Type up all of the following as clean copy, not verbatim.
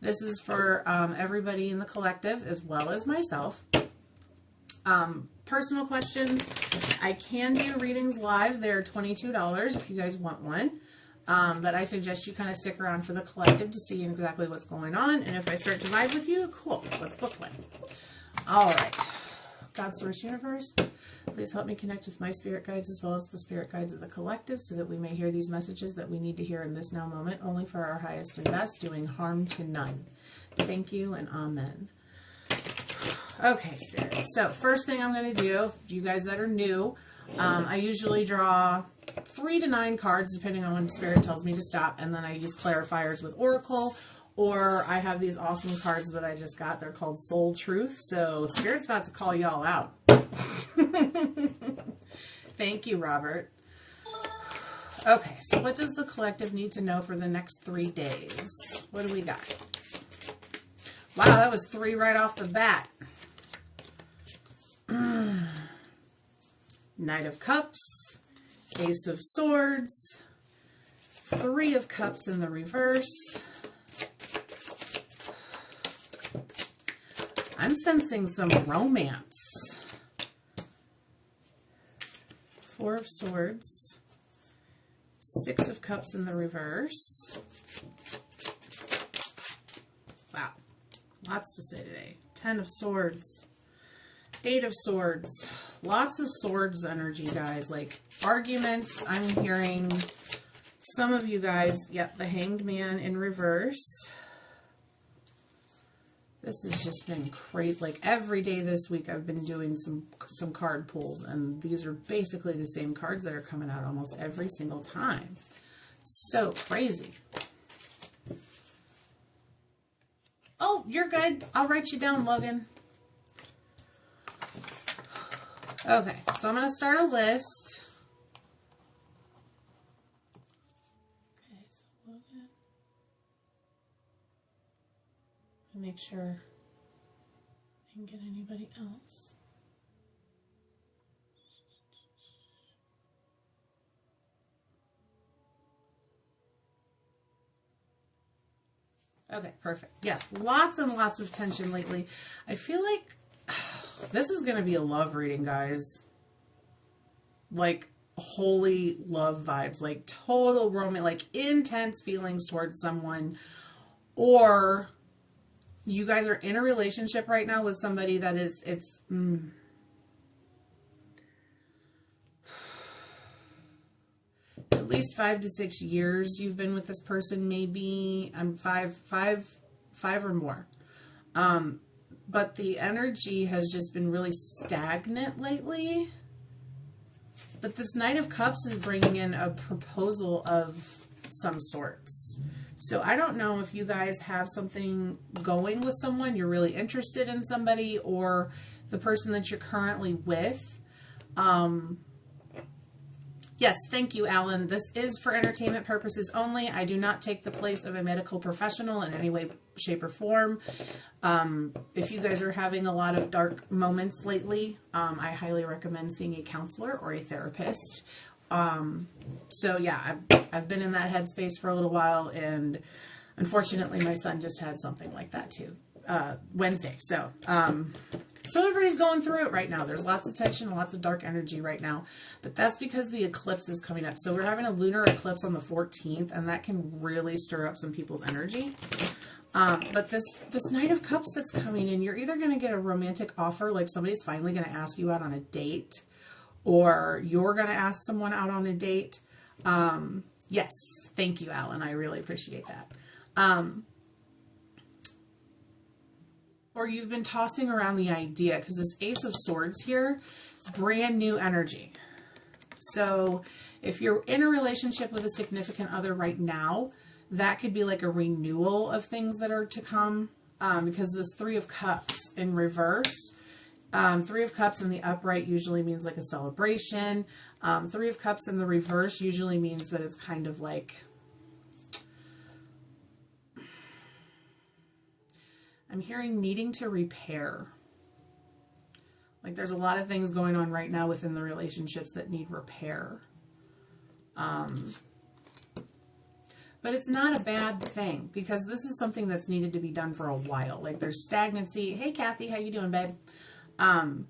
This is for everybody in the collective as well as myself. Personal questions, I can do readings live. They're $22 if you guys want one. But I suggest you kind of stick around for the collective to see exactly what's going on. And if I start to vibe with you, cool, let's book one. All right. God, Source, Universe, please help me connect with my spirit guides as well as the spirit guides of the collective so that we may hear these messages that we need to hear in this now moment, only for our highest and best, doing harm to none. Thank you and amen. Okay, Spirit. So first thing I'm going to do, you guys that are new, I usually draw 3 to 9 cards depending on when Spirit tells me to stop, and then I use clarifiers with Oracle, or I have these awesome cards that I just got. They're called Soul Truth. So Spirit's about to call y'all out. Thank you, Robert. Okay, so what does the collective need to know for the next 3 days? What do we got? Wow, that was 3 right off the bat. Knight of Cups, Ace of Swords, 3 of Cups in the reverse. I'm sensing some romance. 4 of Swords, 6 of Cups in the reverse. Wow, lots to say today. 10 of Swords, 8 of Swords. Lots of swords energy, guys. Like arguments, I'm hearing some of you guys, yep, the Hanged Man in reverse. This has just been crazy. Like every day this week I've been doing some card pulls, and these are basically the same cards that are coming out almost every single time. So crazy. Oh, you're good. I'll write you down, Logan. Okay, so I'm going to start a list. Okay, so Logan. Make sure I can get anybody else. Okay, perfect. Yes, lots and lots of tension lately. I feel like this is going to be a love reading, guys. Like holy love vibes, like total romance, like intense feelings towards someone, or you guys are in a relationship right now with somebody that is, at least 5 to 6 years you've been with this person, maybe five or more. But the energy has just been really stagnant lately. But this Knight of Cups is bringing in a proposal of some sorts. So I don't know if you guys have something going with someone, you're really interested in somebody, or the person that you're currently with. Yes, thank you, Alan. This is for entertainment purposes only. I do not take the place of a medical professional in any way, shape, or form. If you guys are having a lot of dark moments lately, I highly recommend seeing a counselor or a therapist. So yeah, I've been in that headspace for a little while, and unfortunately my son just had something like that too, Wednesday. So everybody's going through it right now. There's lots of tension, lots of dark energy right now, but that's because the eclipse is coming up. So we're having a lunar eclipse on the 14th, and that can really stir up some people's energy. But this Knight of Cups that's coming in, you're either going to get a romantic offer, like somebody's finally going to ask you out on a date, or you're going to ask someone out on a date. Yes, thank you, Alan. I really appreciate that. Or you've been tossing around the idea, because this Ace of Swords here is brand new energy. So if you're in a relationship with a significant other right now, that could be like a renewal of things that are to come, because this 3 of Cups in reverse, 3 of Cups in the upright usually means like a celebration. 3 of Cups in the reverse usually means that it's kind of like, I'm hearing needing to repair. Like there's a lot of things going on right now within the relationships that need repair. But But it's not a bad thing, because this is something that's needed to be done for a while. Like, there's stagnancy. Hey, Kathy, how you doing, babe? And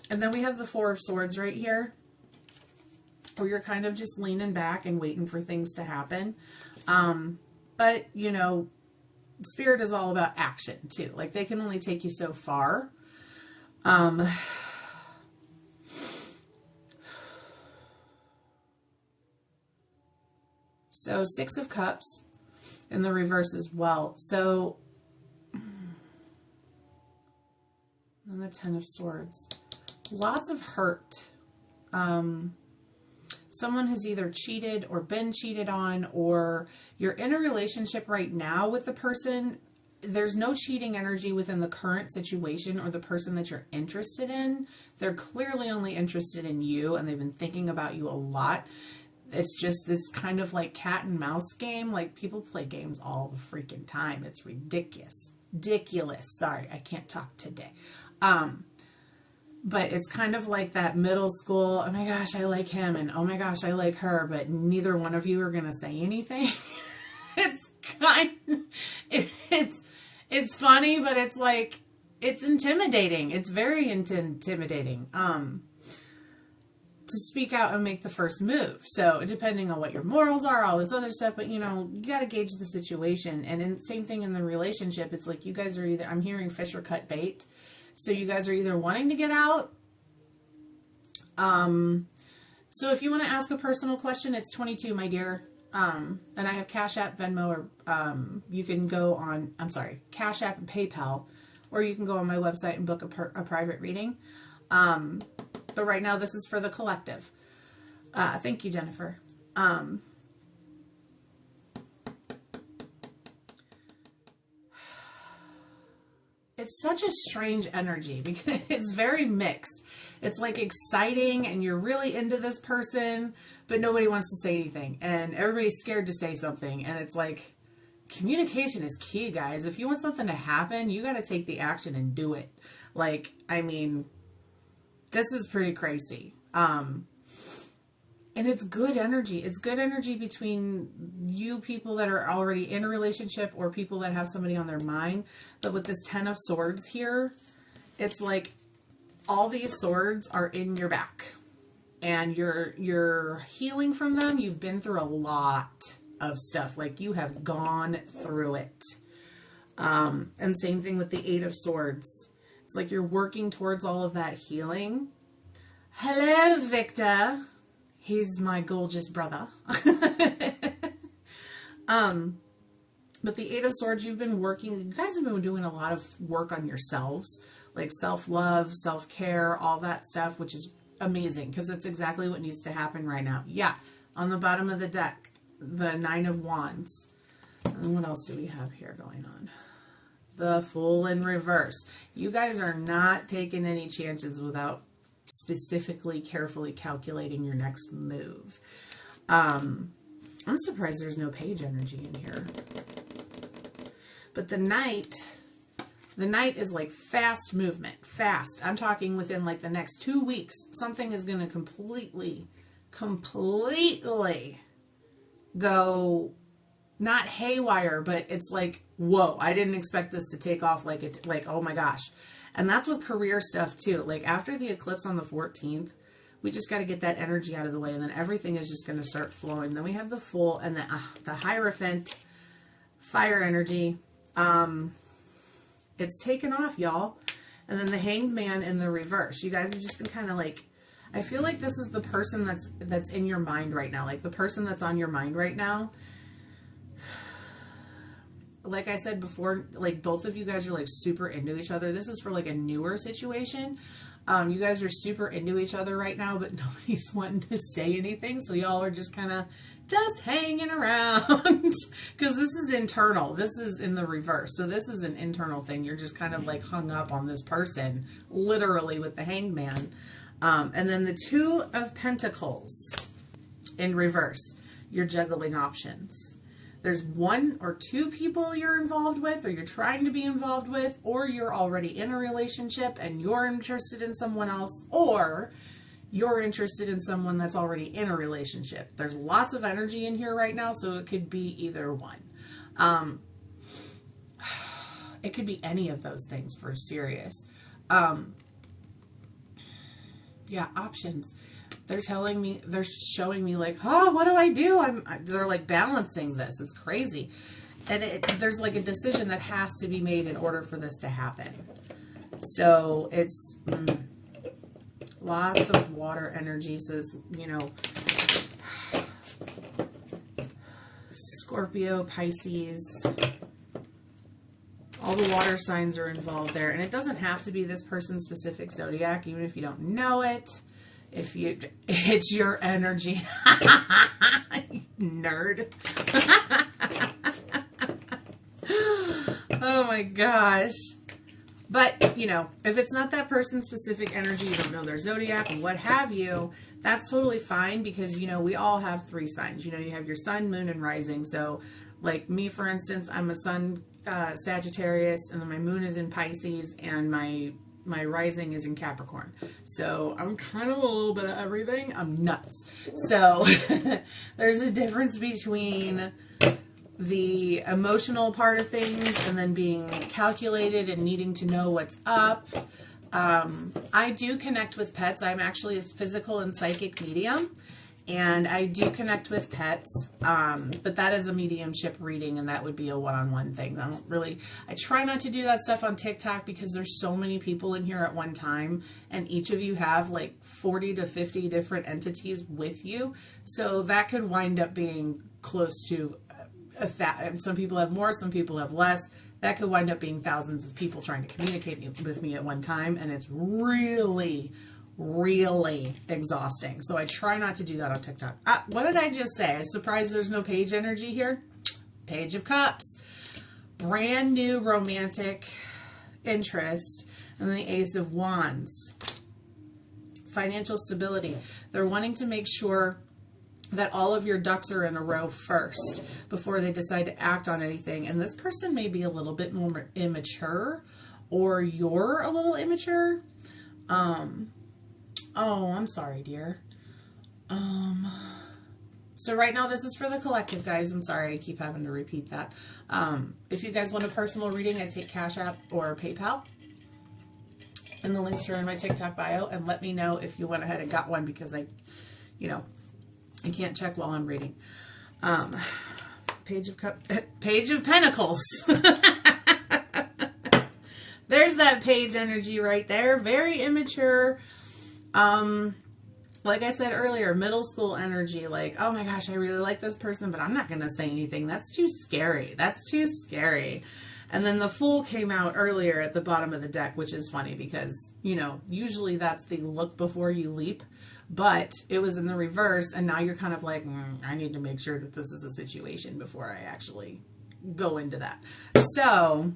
then we have the Four of Swords right here, where you're kind of just leaning back and waiting for things to happen. But, you know, Spirit is all about action, too. Like, they can only take you so far. So, Six of Cups in the reverse as well. So, and the Ten of Swords. Lots of hurt. Someone has either cheated or been cheated on, or you're in a relationship right now with the person. There's no cheating energy within the current situation or the person that you're interested in. They're clearly only interested in you, and they've been thinking about you a lot. It's just this kind of like cat and mouse game. Like, people play games all the freaking time. It's ridiculous. Ridiculous. Sorry, I can't talk today. But it's kind of like that middle school, oh my gosh, I like him, and oh my gosh, I like her, but neither one of you are going to say anything. It's funny, but it's like, it's intimidating. It's very intimidating to speak out and make the first move. So depending on what your morals are, all this other stuff, but you know, you got to gauge the situation. And same thing in the relationship. It's like, you guys are either, I'm hearing fish or cut bait. So you guys are either wanting to get out. So if you want to ask a personal question, it's 22, my dear. And I have Cash App, Venmo, or you can go on, Cash App and PayPal, or you can go on my website and book a private reading. But right now, this is for the collective. Thank you, Jennifer. It's such a strange energy because it's very mixed. It's like exciting and you're really into this person, but nobody wants to say anything. And everybody's scared to say something. And it's like, communication is key, guys. If you want something to happen, you got to take the action and do it. Like, I mean, this is pretty crazy. And it's good energy. It's good energy between you people that are already in a relationship or people that have somebody on their mind. But with this Ten of Swords here, it's like all these swords are in your back. And you're healing from them. You've been through a lot of stuff. Like, you have gone through it. And same thing with the Eight of Swords. It's like you're working towards all of that healing. Hello, Victor. He's my gorgeous brother. But the Eight of Swords, you've been working, you guys have been doing a lot of work on yourselves, like self-love, self-care, all that stuff, which is amazing because it's exactly what needs to happen right now. Yeah, on the bottom of the deck, the Nine of Wands. And what else do we have here going on? The Fool in reverse. You guys are not taking any chances without specifically carefully calculating your next move. I'm surprised there's no Page energy in here. But the Knight is like fast movement. Fast. I'm talking within like the next 2 weeks, something is going to completely go, not haywire, but it's like, whoa, I didn't expect this to take off like it, like, oh my gosh. And that's with career stuff too. Like, after the eclipse on the 14th, we just got to get that energy out of the way, and then everything is just going to start flowing. Then we have the Fool and the Hierophant, fire energy. It's taken off, y'all. And then the Hanged Man in the reverse. You guys have just been kind of like, I feel like this is the person that's in your mind right now. Like, the person that's on your mind right now. Like I said before, like, both of you guys are like super into each other. This is for like a newer situation. You guys are super into each other right now, but nobody's wanting to say anything. So y'all are just kind of just hanging around because this is internal. This is in the reverse. So this is an internal thing. You're just kind of like hung up on this person, literally, with the Hanged Man. And then the Two of Pentacles in reverse. You're juggling options. There's one or two people you're involved with, or you're trying to be involved with, or you're already in a relationship and you're interested in someone else, or you're interested in someone that's already in a relationship. There's lots of energy in here right now, so it could be either one. It could be any of those things for serious. Yeah, options. They're telling me, they're showing me like, oh, what do I do? They're like balancing this. It's crazy. And there's like a decision that has to be made in order for this to happen. So it's lots of water energy. So it's, you know, Scorpio, Pisces, all the water signs are involved there. And it doesn't have to be this person's specific zodiac, even if you don't know it. If it's your energy. Nerd. Oh my gosh. But, you know, if it's not that person's specific energy, you don't know their zodiac and what have you, that's totally fine because, you know, we all have 3 signs. You know, you have your sun, moon, and rising. So, like me, for instance, I'm a sun Sagittarius, and then my moon is in Pisces, and my rising is in Capricorn. So I'm kind of a little bit of everything. I'm nuts. So there's a difference between the emotional part of things and then being calculated and needing to know what's up. I do connect with pets. I'm actually a physical and psychic medium, and I do connect with pets, but that is a mediumship reading, and that would be a one-on-one thing. I try not to do that stuff on TikTok because there's so many people in here at one time, and each of you have like 40 to 50 different entities with you, so that could wind up being close to some people have more, some people have less. That could wind up being thousands of people trying to communicate with me at one time, and it's really exhausting. So I try not to do that on TikTok. What did I just say? I'm surprised there's no page energy here. Page of Cups. Brand new romantic interest. And the Ace of Wands. Financial stability. They're wanting to make sure that all of your ducks are in a row first before they decide to act on anything. And this person may be a little bit more immature, or you're a little immature. Oh, I'm sorry, dear. So right now this is for the collective, guys. I'm sorry I keep having to repeat that. If you guys want a personal reading, I take Cash App or PayPal. And the links are in my TikTok bio. And let me know if you went ahead and got one, because I can't check while I'm reading. Page of Pentacles. There's that page energy right there. Very immature. Like I said earlier, middle school energy. Like, oh my gosh, I really like this person, but I'm not going to say anything. That's too scary. That's too scary. And then the Fool came out earlier at the bottom of the deck, which is funny because, you know, usually that's the look before you leap. But it was in the reverse, and now you're kind of like, I need to make sure that this is a situation before I actually go into that. So,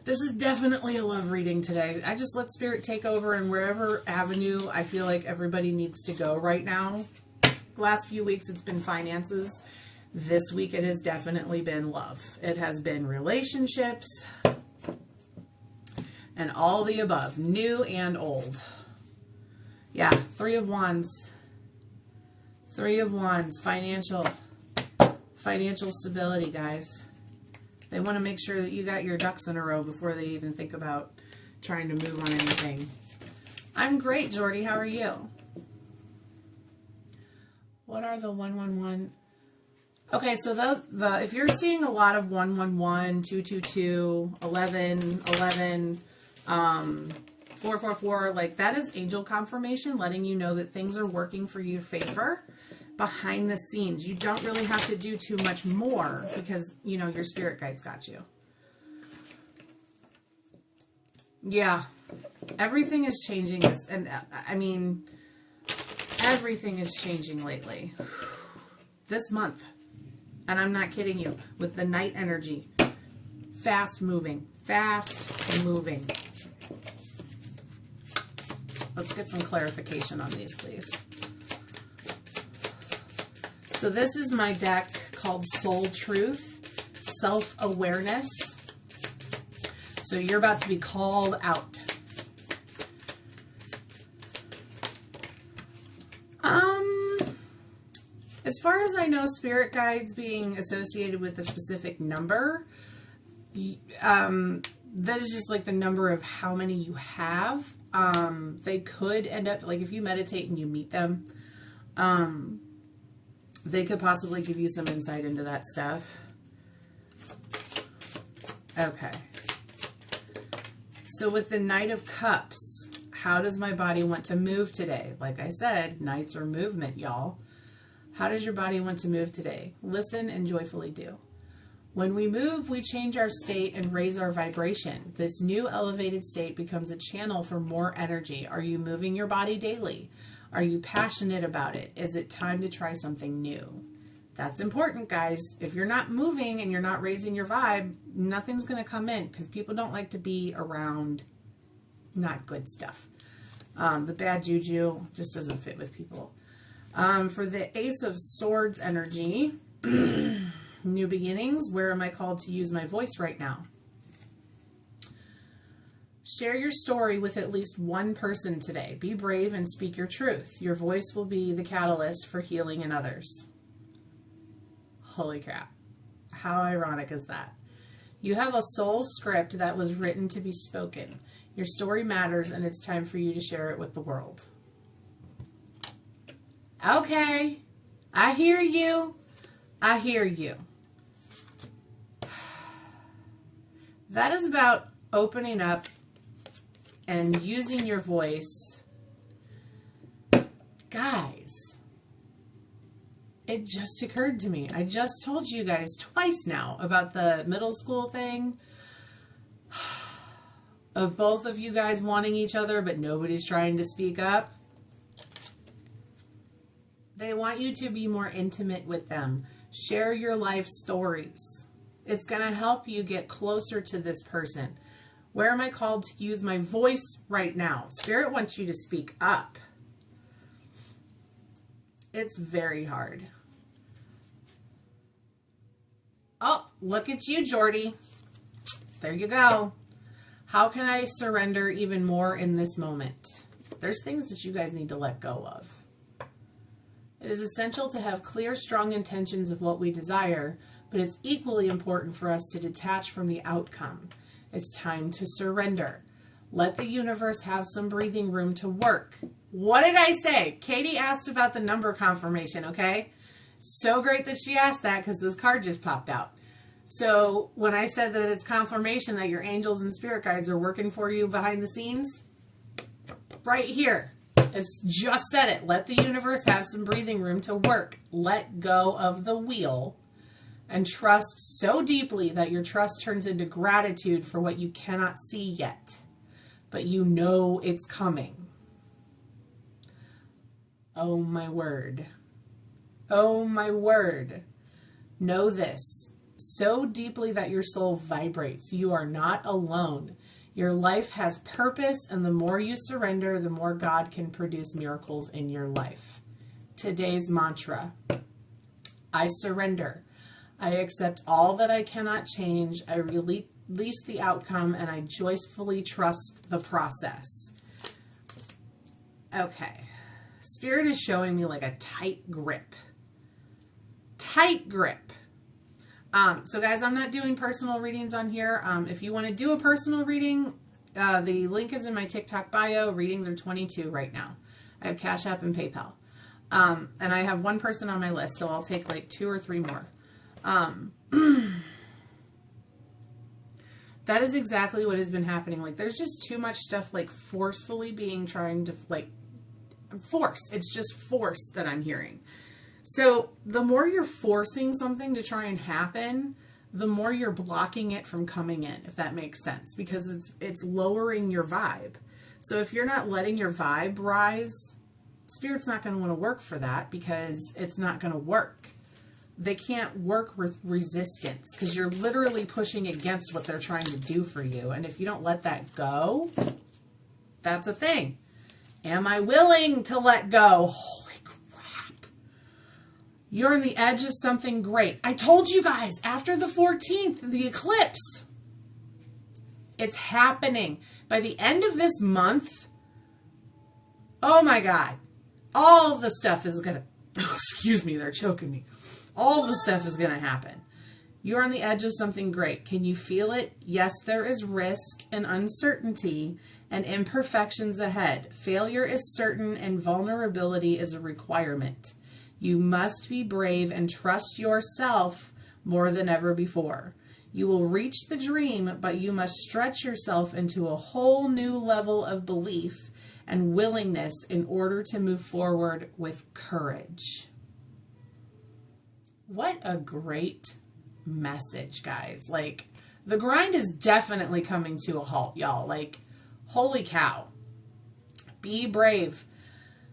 this is definitely a love reading today. I just let Spirit take over in wherever avenue I feel like everybody needs to go right now. Last few weeks it's been finances. This week it has definitely been love. It has been relationships and all the above, new and old. Yeah, 3 of Wands. 3 of Wands, financial stability, guys. They want to make sure that you got your ducks in a row before they even think about trying to move on anything. I'm great, Jordy. How are you? What are the 111? Okay, so if you're seeing a lot of 111, 222, 11, 11, 444, like that is angel confirmation letting you know that things are working for your favor behind the scenes. You don't really have to do too much more because, you know, your spirit guides got you. Yeah, everything is changing. And I mean, everything is changing lately. This month. And I'm not kidding you. With the night energy. Fast moving. Fast moving. Let's get some clarification on these, please. So this is my deck called Soul Truth, Self-Awareness. So you're about to be called out. As far as I know, spirit guides being associated with a specific number, that is just like the number of how many you have. They could end up, like if you meditate and you meet them, they could possibly give you some insight into that stuff. Okay. So with the Knight of Cups, how does my body want to move today? Like I said, knights are movement, y'all. How does your body want to move today? Listen and joyfully do. When we move, we change our state and raise our vibration. This new elevated state becomes a channel for more energy. Are you moving your body daily? Are you passionate about it? Is it time to try something new? That's important, guys. If you're not moving and you're not raising your vibe, nothing's going to come in because people don't like to be around not good stuff. The bad juju just doesn't fit with people. For the Ace of Swords energy, new beginnings, where am I called to use my voice right now? Share your story with at least one person today. Be brave and speak your truth. Your voice will be the catalyst for healing in others. Holy crap. How ironic is that? You have a soul script that was written to be spoken. Your story matters, and it's time for you to share it with the world. Okay. I hear you. I hear you. That is about opening up and using your voice. Guys, it just occurred to me. I just told you guys twice now about the middle school thing. Of both of you guys wanting each other, but nobody's trying to speak up. They want you to be more intimate with them. Share your life stories. It's going to help you get closer to this person. Where am I called to use my voice right now? Spirit wants you to speak up. It's very hard. Oh, look at you, Jordy. There you go. How can I surrender even more in this moment? There's things that you guys need to let go of. It is essential to have clear, strong intentions of what we desire, but it's equally important for us to detach from the outcome. It's time to surrender. Let the universe have some breathing room to work. What did I say? Katie asked about the number confirmation, okay? So great that she asked that because this card just popped out. So when I said that it's confirmation that your angels and spirit guides are working for you behind the scenes, right here, it's just said it. Let the universe have some breathing room to work. Let go of the wheel and trust so deeply that your trust turns into gratitude for what you cannot see yet, but you know it's coming. Oh my word. Oh my word. Know this so deeply that your soul vibrates. You are not alone. Your life has purpose, and the more you surrender, the more God can produce miracles in your life. Today's mantra: I surrender. I accept all that I cannot change. I release the outcome, and I joyfully trust the process. Okay. Spirit is showing me like a tight grip. Tight grip. So guys, I'm not doing personal readings on here. If you want to do a personal reading, the link is in my TikTok bio. Readings are $22 right now. I have Cash App and PayPal. And I have one person on my list, so I'll take like 2 or 3 more. That is exactly what has been happening. Like, there's just too much stuff like forcefully being trying to like force. It's just force that I'm hearing. So the more you're forcing something to try and happen, the more you're blocking it from coming in, if that makes sense, because it's lowering your vibe. So if you're not letting your vibe rise, Spirit's not going to want to work for that because it's not going to work. They can't work with resistance because you're literally pushing against what they're trying to do for you. And if you don't let that go, that's a thing. Am I willing to let go? Holy crap. You're on the edge of something great. I told you guys, after the 14th, the eclipse, it's happening. By the end of this month, oh my God, all the stuff is going to excuse me, they're choking me. All the stuff is going to happen. You're on the edge of something great. Can you feel it? Yes, there is risk and uncertainty and imperfections ahead. Failure is certain and vulnerability is a requirement. You must be brave and trust yourself more than ever before. You will reach the dream, but you must stretch yourself into a whole new level of belief and willingness in order to move forward with courage. What a great message, guys. Like, the grind is definitely coming to a halt, y'all. Like, holy cow. Be brave.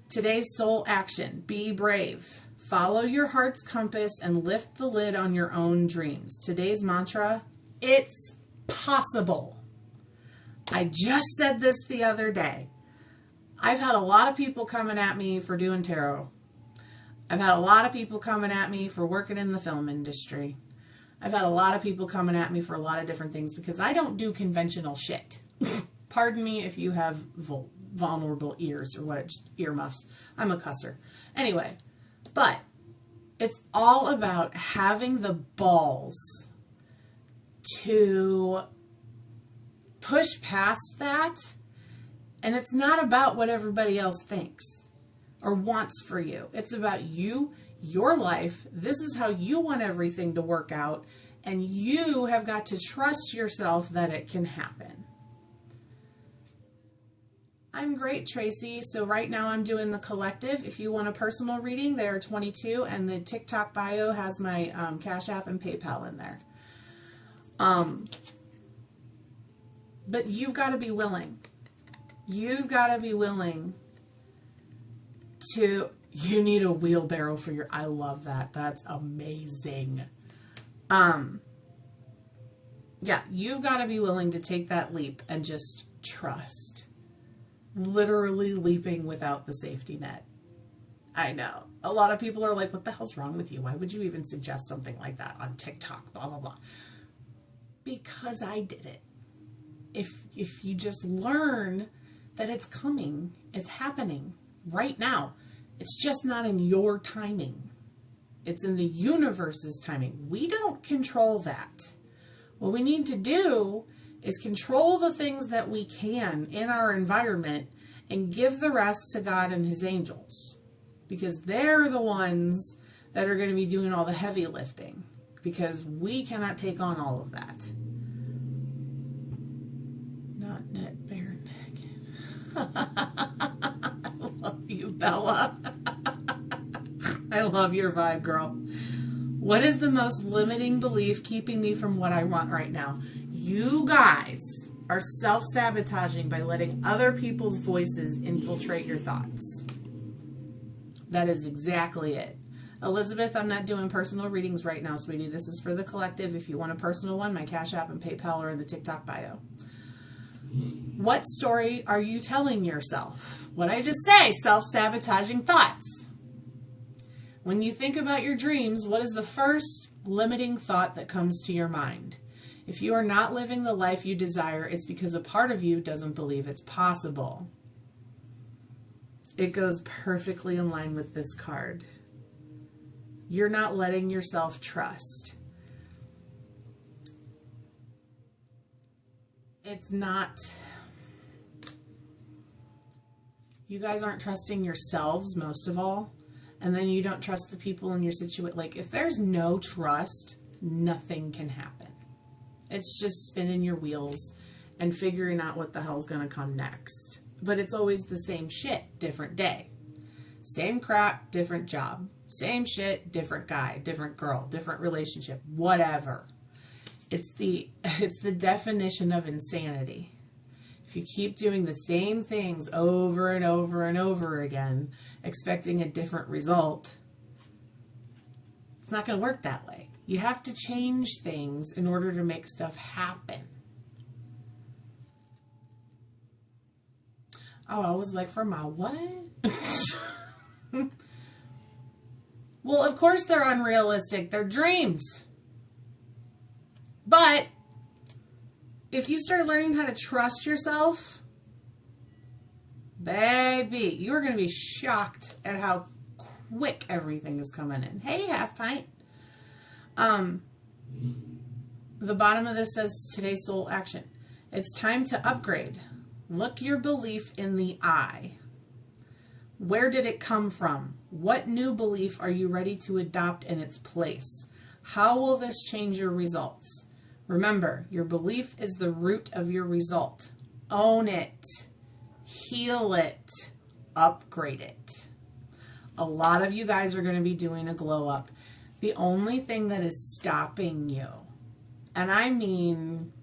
Today's soul action. Be brave. Follow your heart's compass and lift the lid on your own dreams. Today's mantra, it's possible. I just said this the other day. I've had a lot of people coming at me for doing tarot. I've had a lot of people coming at me for working in the film industry. I've had a lot of people coming at me for a lot of different things because I don't do conventional shit. Pardon me if you have vulnerable ears or what, earmuffs. I'm a cusser. Anyway, but it's all about having the balls to push past that. And it's not about what everybody else thinks or wants for you. It's about you, your life. This is how you want everything to work out. And you have got to trust yourself that it can happen. I'm great, Tracy. So right now I'm doing the collective. If you want a personal reading, they are $22, and the TikTok bio has my Cash App and PayPal in there. But you've got to be willing. You've got to be willing to, you need a wheelbarrow for your, I love that. That's amazing. Yeah, you've got to be willing to take that leap and just trust. Literally leaping without the safety net. I know. A lot of people are like, what the hell's wrong with you? Why would you even suggest something like that on TikTok? Blah, blah, blah. Because I did it. If you just learn that it's coming, it's happening right now. It's just not in your timing. It's in the universe's timing. We don't control that. What we need to do is control the things that we can in our environment and give the rest to God and his angels. Because they're the ones that are going to be doing all the heavy lifting. Because we cannot take on all of that. Not net bare naked. I love you, Bella. I love your vibe, girl. What is the most limiting belief keeping me from what I want right now? You guys are self-sabotaging by letting other people's voices infiltrate your thoughts. That is exactly it. Elizabeth, I'm not doing personal readings right now, sweetie. This is for the collective. If you want a personal one, my Cash App and PayPal are in the TikTok bio. What story are you telling yourself? What I just say, self-sabotaging thoughts. When you think about your dreams, what is the first limiting thought that comes to your mind? If you are not living the life you desire, it's because a part of you doesn't believe it's possible. It goes perfectly in line with this card. You're not letting yourself trust. It's not... You guys aren't trusting yourselves, most of all. And then you don't trust the people in your situation. Like, if there's no trust, nothing can happen. It's just spinning your wheels and figuring out what the hell's going to come next. But it's always the same shit, different day. Same crap, different job. Same shit, different guy, different girl, different relationship, whatever. It's the definition of insanity. If you keep doing the same things over and over and over again, expecting a different result, it's not going to work that way. You have to change things in order to make stuff happen. Oh, I was like, for my what? Well, of course they're unrealistic. They're dreams. But if you start learning how to trust yourself, baby, you're going to be shocked at how quick everything is coming in. Hey, half pint. The bottom of this says today's soul action. It's time to upgrade. Look your belief in the eye. Where did it come from? What new belief are you ready to adopt in its place? How will this change your results? Remember, your belief is the root of your result. Own it. Heal it. Upgrade it. A lot of you guys are going to be doing a glow up. The only thing that is stopping you, and I mean,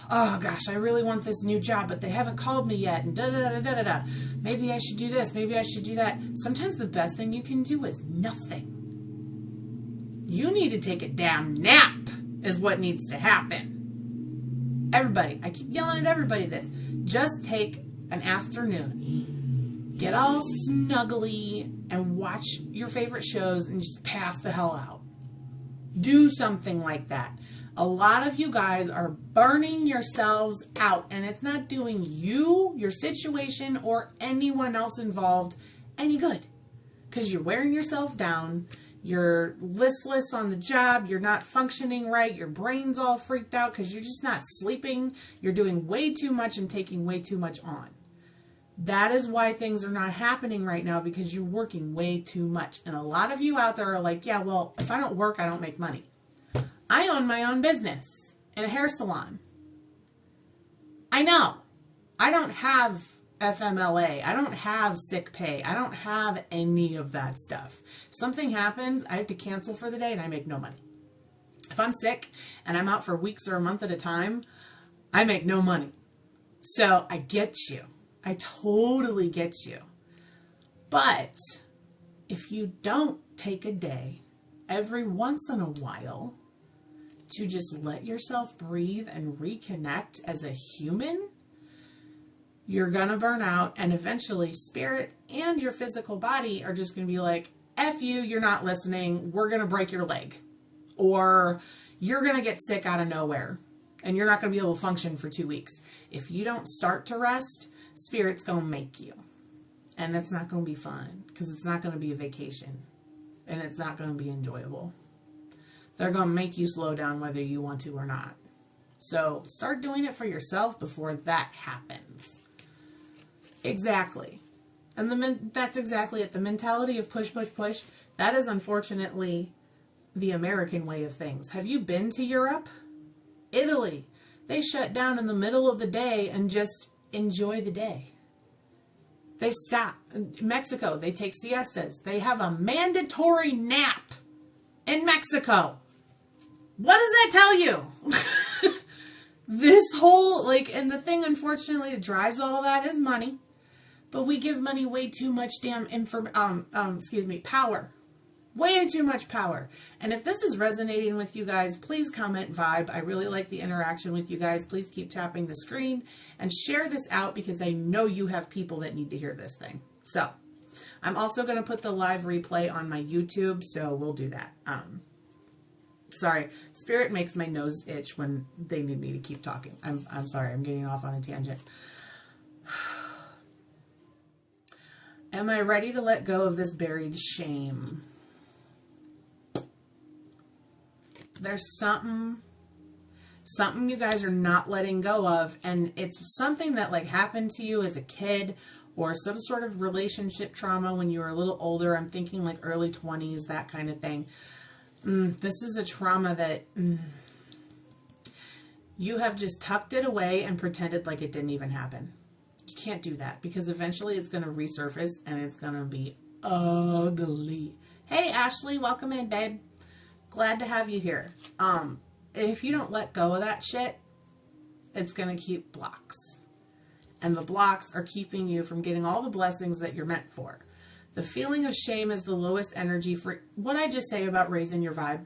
oh gosh, I really want this new job, but they haven't called me yet, and da-da-da-da-da-da. Maybe I should do this, maybe I should do that. Sometimes the best thing you can do is nothing. You need to take a damn nap is what needs to happen. Everybody, I keep yelling at everybody this. Just take an afternoon. Get all snuggly and watch your favorite shows and just pass the hell out. Do something like that. A lot of you guys are burning yourselves out, and it's not doing you, your situation, or anyone else involved any good. Because you're wearing yourself down, you're listless on the job, you're not functioning right, your brain's all freaked out because you're just not sleeping, you're doing way too much and taking way too much on. That is why things are not happening right now, because you're working way too much. And a lot of you out there are like, yeah, well, if I don't work, I don't make money. I own my own business in a hair salon. I know. I don't have FMLA. I don't have sick pay. I don't have any of that stuff. If something happens, I have to cancel for the day and I make no money. If I'm sick and I'm out for weeks or a month at a time, I make no money. So I get you. I totally get you. But if you don't take a day every once in a while to just let yourself breathe and reconnect as a human, you're going to burn out, and eventually spirit and your physical body are just going to be like, F you, you're not listening, we're going to break your leg. Or you're going to get sick out of nowhere and you're not going to be able to function for 2 weeks. If you don't start to rest, spirit's going to make you. And it's not going to be fun, because it's not going to be a vacation. And it's not going to be enjoyable. They're going to make you slow down whether you want to or not. So start doing it for yourself before that happens. Exactly. And that's exactly it. The mentality of push, push, push, that is unfortunately the American way of things. Have you been to Europe? Italy. They shut down in the middle of the day and just enjoy the day. They stop. Mexico, they take siestas. They have a mandatory nap in Mexico. What does that tell you? This whole, and the thing, unfortunately, that drives all that is money. But we give money way too much power. Way too much power. And if this is resonating with you guys, please comment vibe. I really like the interaction with you guys. Please keep tapping the screen and share this out, because I know you have people that need to hear this thing. So I'm also going to put the live replay on my YouTube, so we'll do that. Sorry, spirit makes my nose itch when they need me to keep talking. I'm sorry, I'm getting off on a tangent. Am I ready to let go of this buried shame? There's something you guys are not letting go of, and it's something that happened to you as a kid, or some sort of relationship trauma when you were a little older. I'm thinking early 20s, that kind of thing. This is a trauma that you have just tucked it away and pretended like it didn't even happen. You can't do that, because eventually it's going to resurface and it's going to be ugly. Hey, Ashley, welcome in, babe. Glad to have you here. If you don't let go of that shit, it's going to keep blocks. And the blocks are keeping you from getting all the blessings that you're meant for. The feeling of shame is the lowest energy for what I just say about raising your vibe.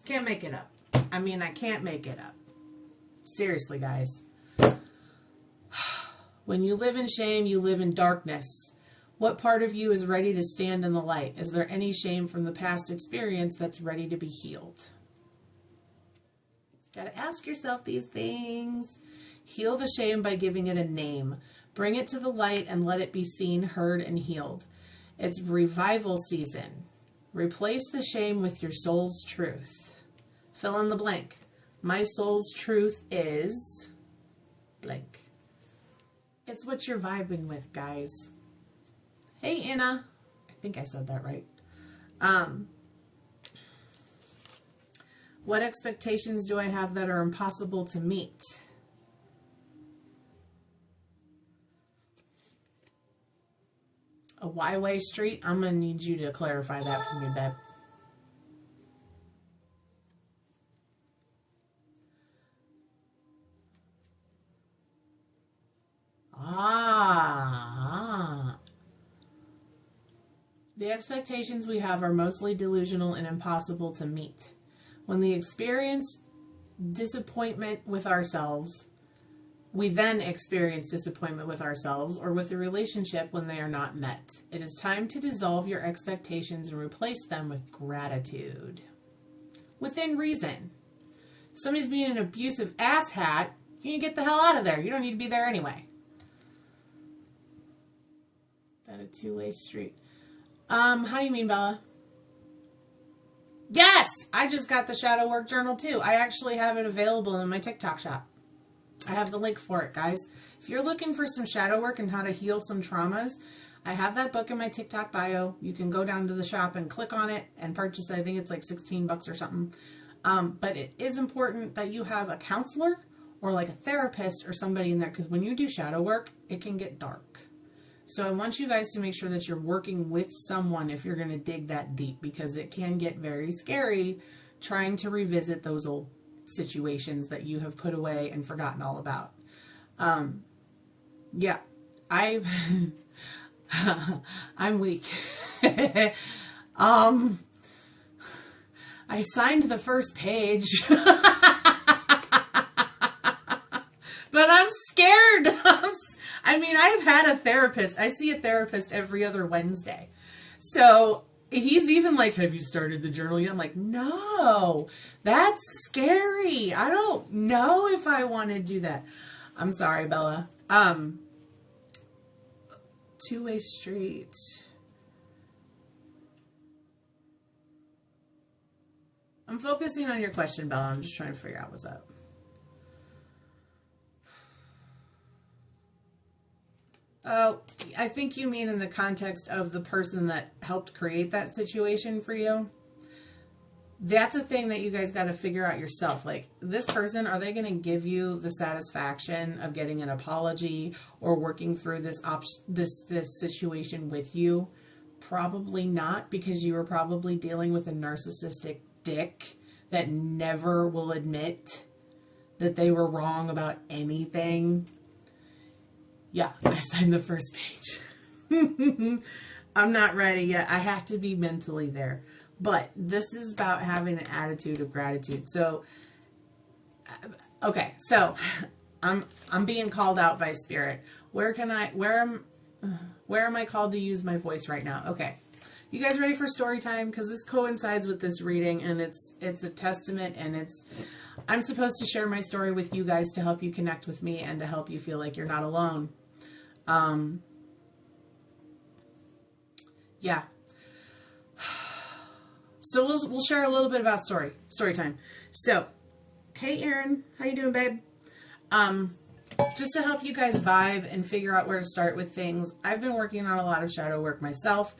Can't make it up. I mean, I can't make it up. Seriously, guys. When you live in shame, you live in darkness. What part of you is ready to stand in the light? Is there any shame from the past experience that's ready to be healed? Got to ask yourself these things. Heal the shame by giving it a name. Bring it to the light and let it be seen, heard, and healed. It's revival season. Replace the shame with your soul's truth. Fill in the blank. My soul's truth is blank. It's what you're vibing with, guys. Hey, Anna. I think I said that right. What expectations do I have that are impossible to meet? A Y-way street? I'm going to need you to clarify that for me, babe. The expectations we have are mostly delusional and impossible to meet. When we experience disappointment with ourselves, we then experience disappointment with ourselves or with a relationship when they are not met. It is time to dissolve your expectations and replace them with gratitude. Within reason. If somebody's being an abusive asshat, you need to get the hell out of there. You don't need to be there anyway. Is that a two-way street? How do you mean, Bella? Yes! I just got the shadow work journal too. I actually have it available in my TikTok shop. I have the link for it, guys. If you're looking for some shadow work and how to heal some traumas, I have that book in my TikTok bio. You can go down to the shop and click on it and purchase it. I think it's like $16 or something. But it is important that you have a counselor or like a therapist or somebody in there, because when you do shadow work, it can get dark. So I want you guys to make sure that you're working with someone if you're going to dig that deep, because it can get very scary trying to revisit those old situations that you have put away and forgotten all about. Yeah, I'm weak. I signed the first page, but I'm scared. I mean, I've had a therapist. I see a therapist every other Wednesday. So he's even like, have you started the journal yet? I'm like, no, that's scary. I don't know if I want to do that. I'm sorry, Bella. Two-way street. I'm focusing on your question, Bella. I'm just trying to figure out what's up. Oh, I think you mean in the context of the person that helped create that situation for you. That's a thing that you guys got to figure out yourself. Like, this person, are they going to give you the satisfaction of getting an apology or working through this situation with you? Probably not, because you were probably dealing with a narcissistic dick that never will admit that they were wrong about anything. Yeah, I signed the first page. I'm not ready yet. I have to be mentally there. But this is about having an attitude of gratitude. So, okay, so I'm being called out by Spirit. Where am I called to use my voice right now? Okay. You guys ready for story time? Because this coincides with this reading, and it's a testament, and I'm supposed to share my story with you guys to help you connect with me and to help you feel like you're not alone. Yeah. So we'll share a little bit about story time. So, hey Erin, how you doing, babe? Just to help you guys vibe and figure out where to start with things, I've been working on a lot of shadow work myself,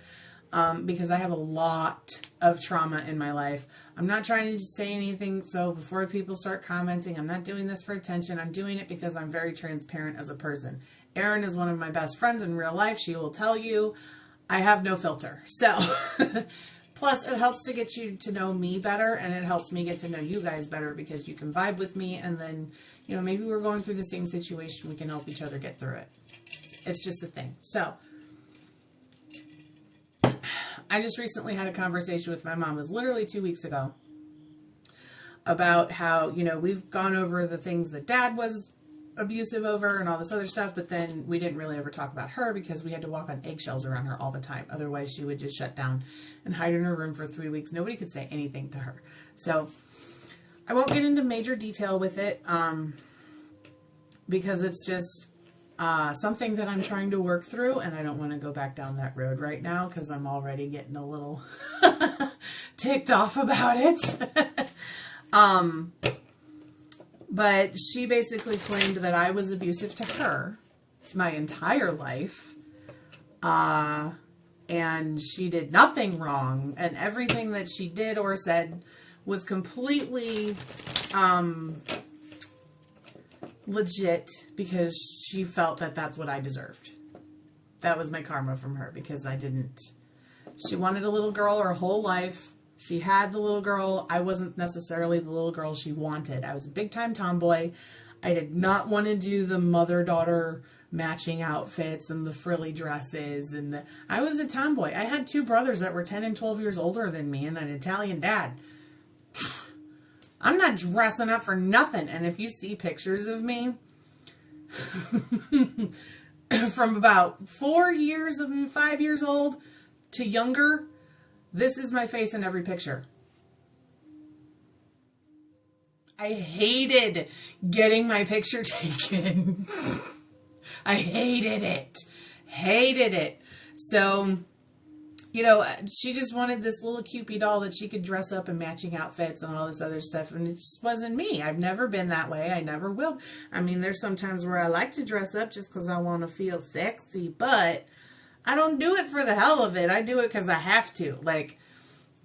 because I have a lot of trauma in my life. I'm not trying to say anything, so before people start commenting, I'm not doing this for attention. I'm doing it because I'm very transparent as a person. Erin is one of my best friends in real life. She will tell you I have no filter. So, plus it helps to get you to know me better, and it helps me get to know you guys better, because you can vibe with me, and then, you know, maybe we're going through the same situation. We can help each other get through it. It's just a thing. So, I just recently had a conversation with my mom. It was literally 2 weeks ago, about how, you know, we've gone over the things that Dad was abusive over and all this other stuff, but then we didn't really ever talk about her because we had to walk on eggshells around her all the time. Otherwise, she would just shut down and hide in her room for 3 weeks. Nobody could say anything to her. So I won't get into major detail with it, because it's just, something that I'm trying to work through, and I don't want to go back down that road right now because I'm already getting a little ticked off about it. But she basically claimed that I was abusive to her my entire life. And she did nothing wrong. And everything that she did or said was completely legit because she felt that that's what I deserved. That was my karma from her because I didn't. She wanted a little girl her whole life. She had the little girl. I wasn't necessarily the little girl she wanted. I was a big-time tomboy. I did not want to do the mother-daughter matching outfits and the frilly dresses. I was a tomboy. I had two brothers that were 10 and 12 years older than me and an Italian dad. I'm not dressing up for nothing. And if you see pictures of me from about 5 years old to younger, this is my face in every picture. I hated getting my picture taken. I hated it. Hated it. So, you know, she just wanted this little Cupid doll that she could dress up in matching outfits and all this other stuff. And it just wasn't me. I've never been that way. I never will. I mean, there's some times where I like to dress up just because I want to feel sexy. But I don't do it for the hell of it. I do it because I have to. Like,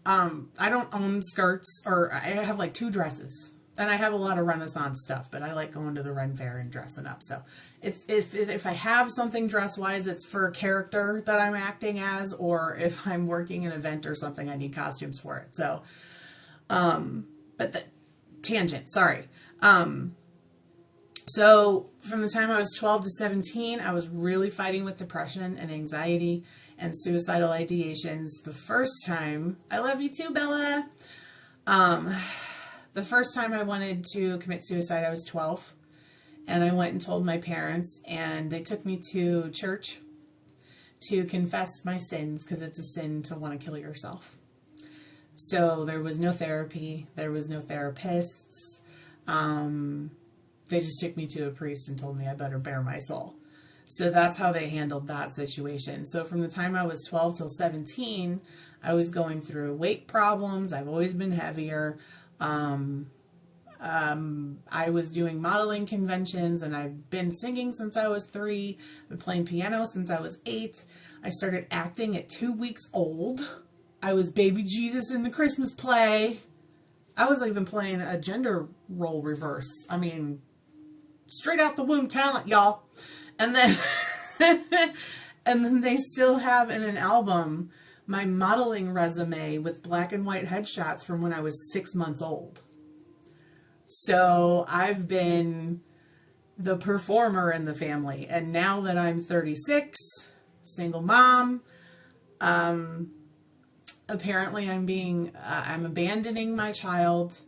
I don't own skirts, or I have like 2 dresses. And I have a lot of Renaissance stuff, but I like going to the Ren Fair and dressing up. So if I have something dress-wise, it's for a character that I'm acting as, or if I'm working an event or something, I need costumes for it. So, but the tangent, sorry. So from the time I was 12 to 17, I was really fighting with depression and anxiety and suicidal ideations. The first time, I love you too, Bella. The first time I wanted to commit suicide, I was 12. And I went and told my parents, and they took me to church to confess my sins, because it's a sin to want to kill yourself. So there was no therapy. There was no therapists. They just took me to a priest and told me I better bare my soul. So that's how they handled that situation. So from the time I was 12 till 17, I was going through weight problems. I've always been heavier. I was doing modeling conventions, and I've been singing since I was 3. I've been playing piano since I was 8. I started acting at 2 weeks old. I was baby Jesus in the Christmas play. I was even playing a gender role reverse. I mean, straight out the womb talent, y'all. And then, and then they still have in an album my modeling resume with black and white headshots from when I was 6 months old. So I've been the performer in the family. And now that I'm 36, single mom, apparently I'm abandoning my child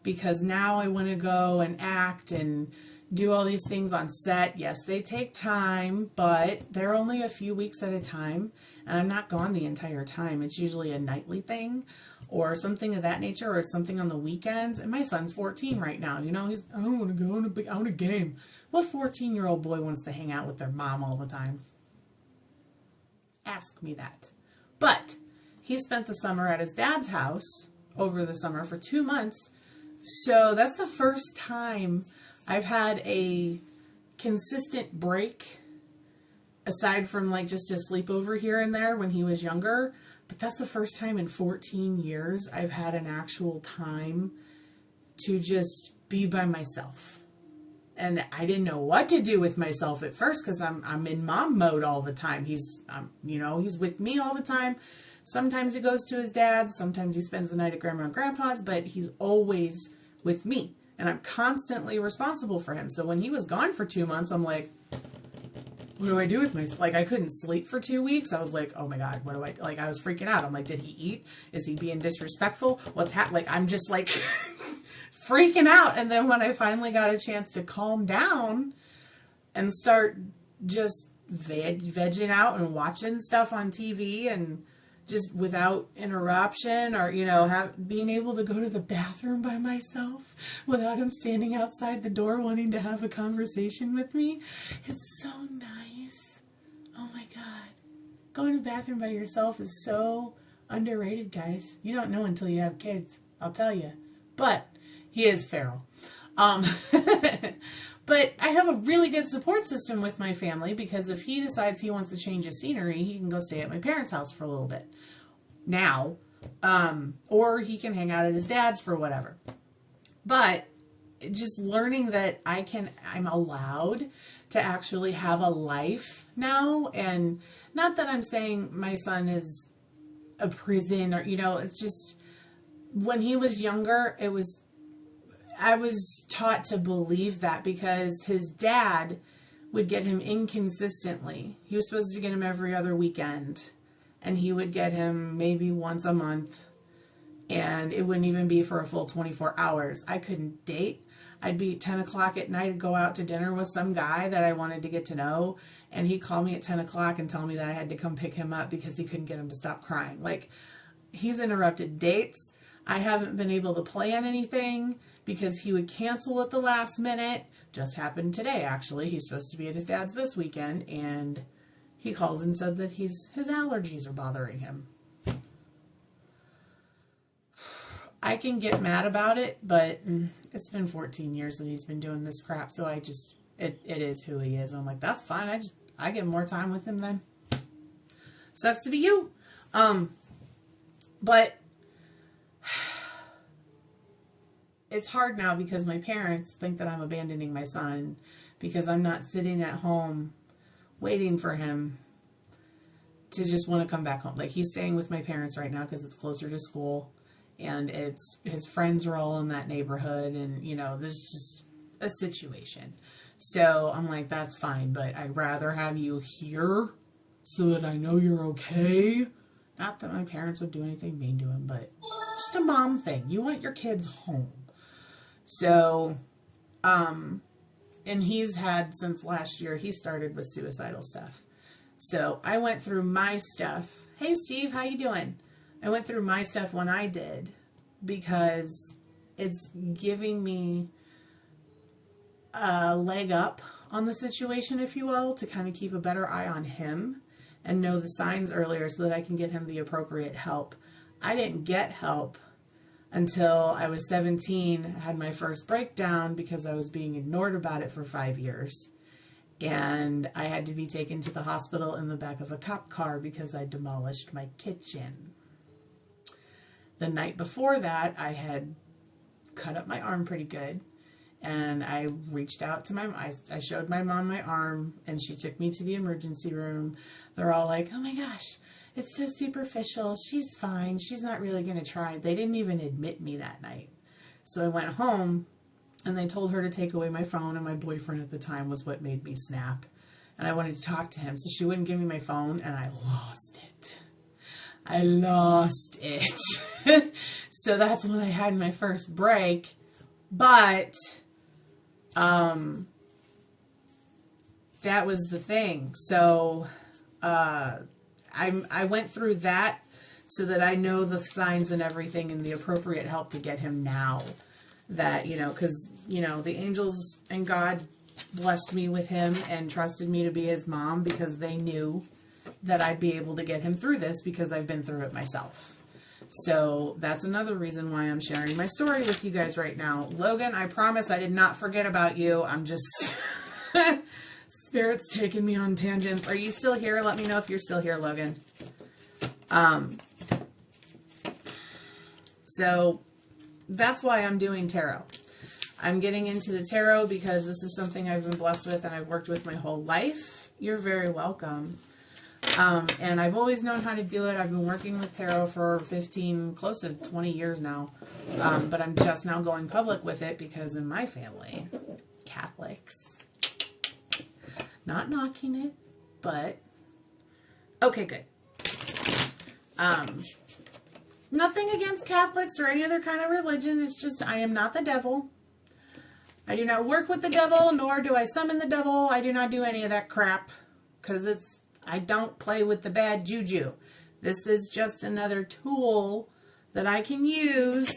because now I want to go and act and do all these things on set. Yes, they take time, but they're only a few weeks at a time, and I'm not gone the entire time. It's usually a nightly thing or something of that nature, or something on the weekends. And my son's 14 right now. You know, I don't want to go on a game. What 14-year-old boy wants to hang out with their mom all the time? Ask me that. But he spent the summer at his dad's house over the summer for 2 months. So that's the first time I've had a consistent break, aside from like just a sleepover here and there when he was younger. But that's the first time in 14 years I've had an actual time to just be by myself. And I didn't know what to do with myself at first because I'm in mom mode all the time. He's with me all the time. Sometimes he goes to his dad's. Sometimes he spends the night at grandma and grandpa's. But he's always with me. And I'm constantly responsible for him. So when he was gone for 2 months, I'm like, what do I do with myself? Like, I couldn't sleep for 2 weeks. I was like, oh my God, what do I, like, I was freaking out. I'm like, did he eat? Is he being disrespectful? What's happening? Like, I'm just like freaking out. And then when I finally got a chance to calm down and start just vegging out and watching stuff on TV and just without interruption, or, being able to go to the bathroom by myself without him standing outside the door wanting to have a conversation with me. It's so nice. Oh my God. Going to the bathroom by yourself is so underrated, guys. You don't know until you have kids, I'll tell you. But he is feral. But I have a really good support system with my family, because if he decides he wants to change his scenery, he can go stay at my parents' house for a little bit now. Or he can hang out at his dad's for whatever. But just learning that I'm allowed to actually have a life now. And not that I'm saying my son is a prison, or, it's just, when he was younger, I was taught to believe that, because his dad would get him inconsistently. He was supposed to get him every other weekend, and he would get him maybe once a month, and it wouldn't even be for a full 24 hours. I couldn't date. I'd be 10 o'clock at night and go out to dinner with some guy that I wanted to get to know, and he'd call me at 10 o'clock and tell me that I had to come pick him up because he couldn't get him to stop crying. Like, he's interrupted dates. I haven't been able to plan anything because he would cancel at the last minute. Just happened today, actually. He's supposed to be at his dad's this weekend, and he called and said that his allergies are bothering him. I can get mad about it, but it's been 14 years that he's been doing this crap, so it is who he is. I'm like, that's fine. I get more time with him then. Sucks to be you. But it's hard now because my parents think that I'm abandoning my son because I'm not sitting at home waiting for him to just want to come back home. Like, he's staying with my parents right now because it's closer to school, and his friends are all in that neighborhood, and, there's just a situation. So I'm like, that's fine, but I'd rather have you here so that I know you're okay. Not that my parents would do anything mean to him, but just a mom thing. You want your kids home. So, and he's had, since last year, he started with suicidal stuff. So I went through my stuff. Hey, Steve, how you doing? I went through my stuff when I did, because it's giving me a leg up on the situation, if you will, to kind of keep a better eye on him and know the signs earlier so that I can get him the appropriate help. I didn't get help until I was 17, I had my first breakdown because I was being ignored about it for 5 years. And I had to be taken to the hospital in the back of a cop car because I demolished my kitchen. The night before that, I had cut up my arm pretty good. And I reached out to I showed my mom my arm, and she took me to the emergency room. They're all like, oh my gosh, it's so superficial. She's fine. She's not really going to try. They didn't even admit me that night. So I went home, and they told her to take away my phone, and my boyfriend at the time was what made me snap. And I wanted to talk to him, so she wouldn't give me my phone, and I lost it. I lost it. So that's when I had my first break. But that was the thing. So I went through that so that I know the signs and everything and the appropriate help to get him now. That, because, the angels and God blessed me with him and trusted me to be his mom because they knew that I'd be able to get him through this because I've been through it myself. So that's another reason why I'm sharing my story with you guys right now. Logan, I promise I did not forget about you. I'm just... Spirit's taking me on tangents. Are you still here? Let me know if you're still here, Logan. So that's why I'm doing tarot. I'm getting into the tarot because this is something I've been blessed with and I've worked with my whole life. You're very welcome. And I've always known how to do it. I've been working with tarot for 15, close to 20 years now. But I'm just now going public with it because in my family, Catholics. Not knocking it, but okay, good. Nothing against Catholics or any other kind of religion. It's just I am not the devil. I do not work with the devil, nor do I summon the devil. I do not do any of that crap because I don't play with the bad juju. This is just another tool that I can use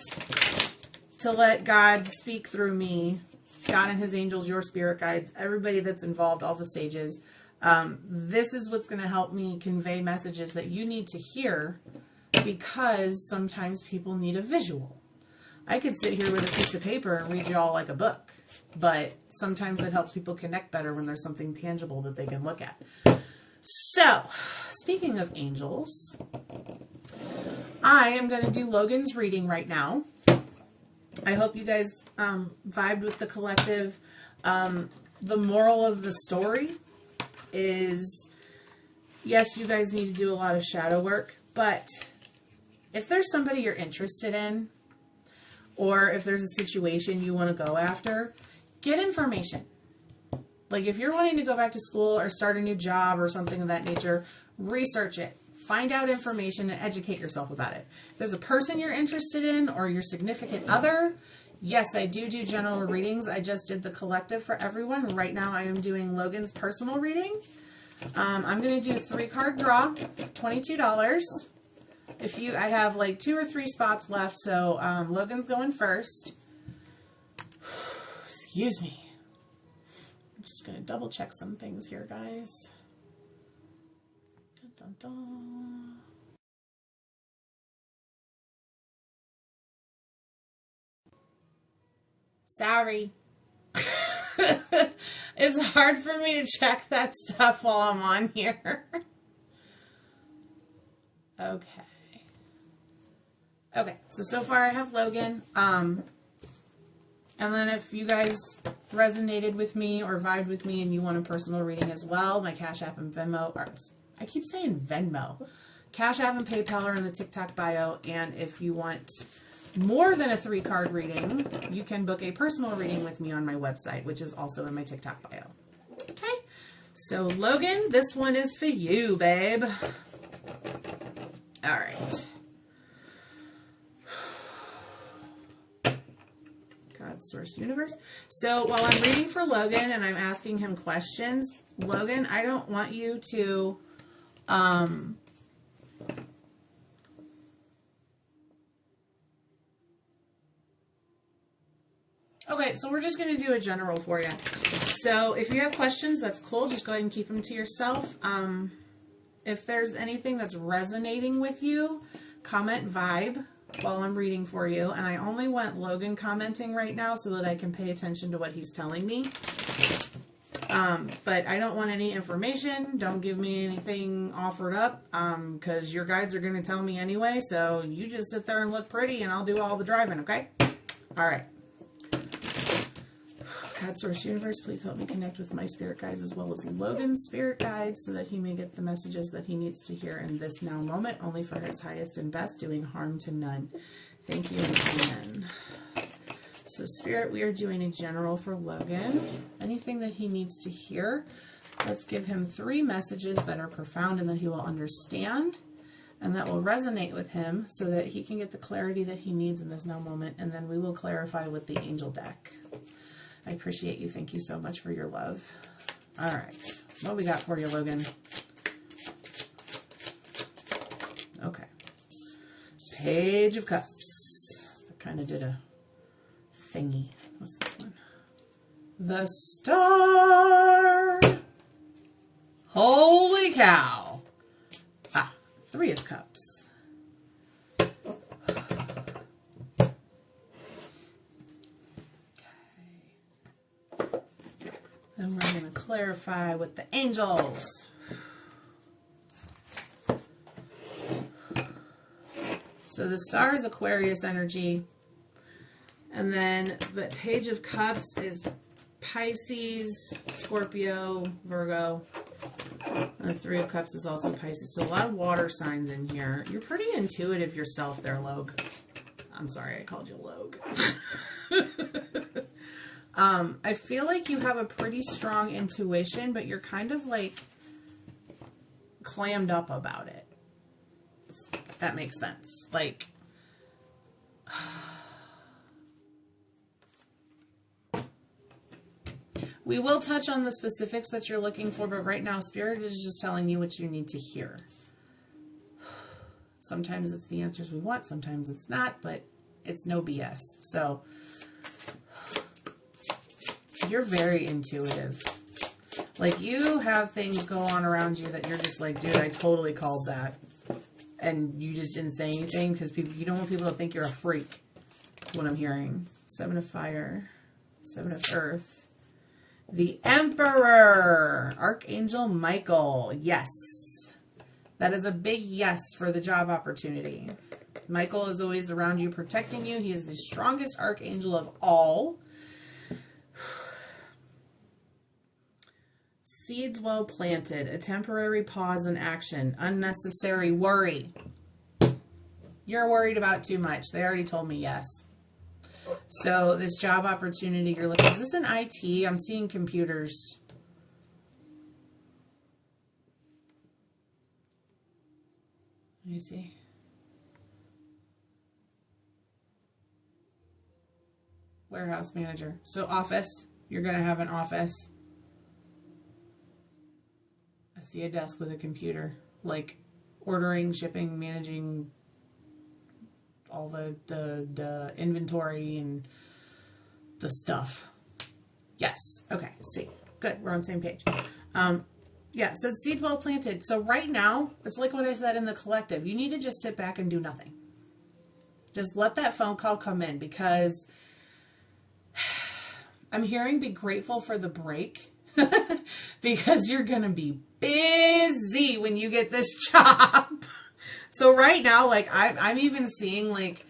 to let God speak through me. God and his angels, your spirit guides, everybody that's involved, all the sages. This is what's going to help me convey messages that you need to hear, because sometimes people need a visual. I could sit here with a piece of paper and read you all like a book, but sometimes it helps people connect better when there's something tangible that they can look at. So, speaking of angels, I am going to do Logan's reading right now. I hope you guys vibed with the collective. The moral of the story is, yes, you guys need to do a lot of shadow work, but if there's somebody you're interested in, or if there's a situation you want to go after, get information. Like if you're wanting to go back to school or start a new job or something of that nature, research it. Find out information and educate yourself about it. If there's a person you're interested in or your significant other, yes, I do general readings. I just did the collective for everyone. Right now I am doing Logan's personal reading. I'm going to do a 3-card draw, $22. I have like 2 or 3 spots left, so Logan's going first. Excuse me. I'm just going to double check some things here, guys. Dun, dun, dun. Sorry. It's hard for me to check that stuff while I'm on here. Okay. Okay, so far I have Logan. And then if you guys resonated with me or vibed with me and you want a personal reading as well, my Cash App and Venmo are, I keep saying Venmo. Cash App and PayPal are in the TikTok bio. And if you want more than a 3-card reading, you can book a personal reading with me on my website, which is also in my TikTok bio. Okay, so Logan, this one is for you, babe. All right. God, source universe. So while I'm reading for Logan and I'm asking him questions, Logan, I don't want you to okay, so we're just going to do a general for you. So if you have questions, that's cool. Just go ahead and keep them to yourself. If there's anything that's resonating with you, comment vibe while I'm reading for you. And I only want Logan commenting right now so that I can pay attention to what he's telling me. But I don't want any information. Don't give me anything offered up because your guides are going to tell me anyway. So you just sit there and look pretty and I'll do all the driving, okay? All right. God, Source Universe, please help me connect with my spirit guides as well as Logan's spirit guides so that he may get the messages that he needs to hear in this now moment, only for his highest and best, doing harm to none. Thank you and amen. So Spirit, we are doing a general for Logan. Anything that he needs to hear, let's give him 3 messages that are profound and that he will understand and that will resonate with him so that he can get the clarity that he needs in this now moment, and then we will clarify with the angel deck. I appreciate you. Thank you so much for your love. All right. What we got for you, Logan? Okay. Page of Cups. That kind of did a thingy. What's this one? The Star. Holy cow. 3 of Cups. Then we're going to clarify with the angels. So the Star is Aquarius energy. And then the Page of Cups is Pisces, Scorpio, Virgo. And the 3 of Cups is also Pisces. So a lot of water signs in here. You're pretty intuitive yourself there, Logue. I'm sorry I called you Logue. I feel like you have a pretty strong intuition, but you're kind of like clammed up about it. If that makes sense. Like, we will touch on the specifics that you're looking for, but right now Spirit is just telling you what you need to hear. Sometimes it's the answers we want, sometimes it's not, but it's no BS. So you're very intuitive. Like, you have things go on around you that you're just like, dude, I totally called that. And you just didn't say anything because you don't want people to think you're a freak. What I'm hearing. 7 of fire. 7 of earth. The Emperor. Archangel Michael. Yes. That is a big yes for the job opportunity. Michael is always around you, protecting you. He is the strongest archangel of all. Seeds well planted, a temporary pause in action, unnecessary worry. You're worried about too much. They already told me yes. So this job opportunity you're looking, is this in IT? I'm seeing computers. Let me see. Warehouse manager. So office. You're going to have an office. I see a desk with a computer, like ordering, shipping, managing all the inventory and the stuff. Yes. Okay. See. Good. We're on the same page. Yeah. So seed well planted. So right now, it's like what I said in the collective. You need to just sit back and do nothing. Just let that phone call come in, because I'm hearing be grateful for the break. Because you're going to be busy when you get this job. So right now, like, I'm even seeing, like,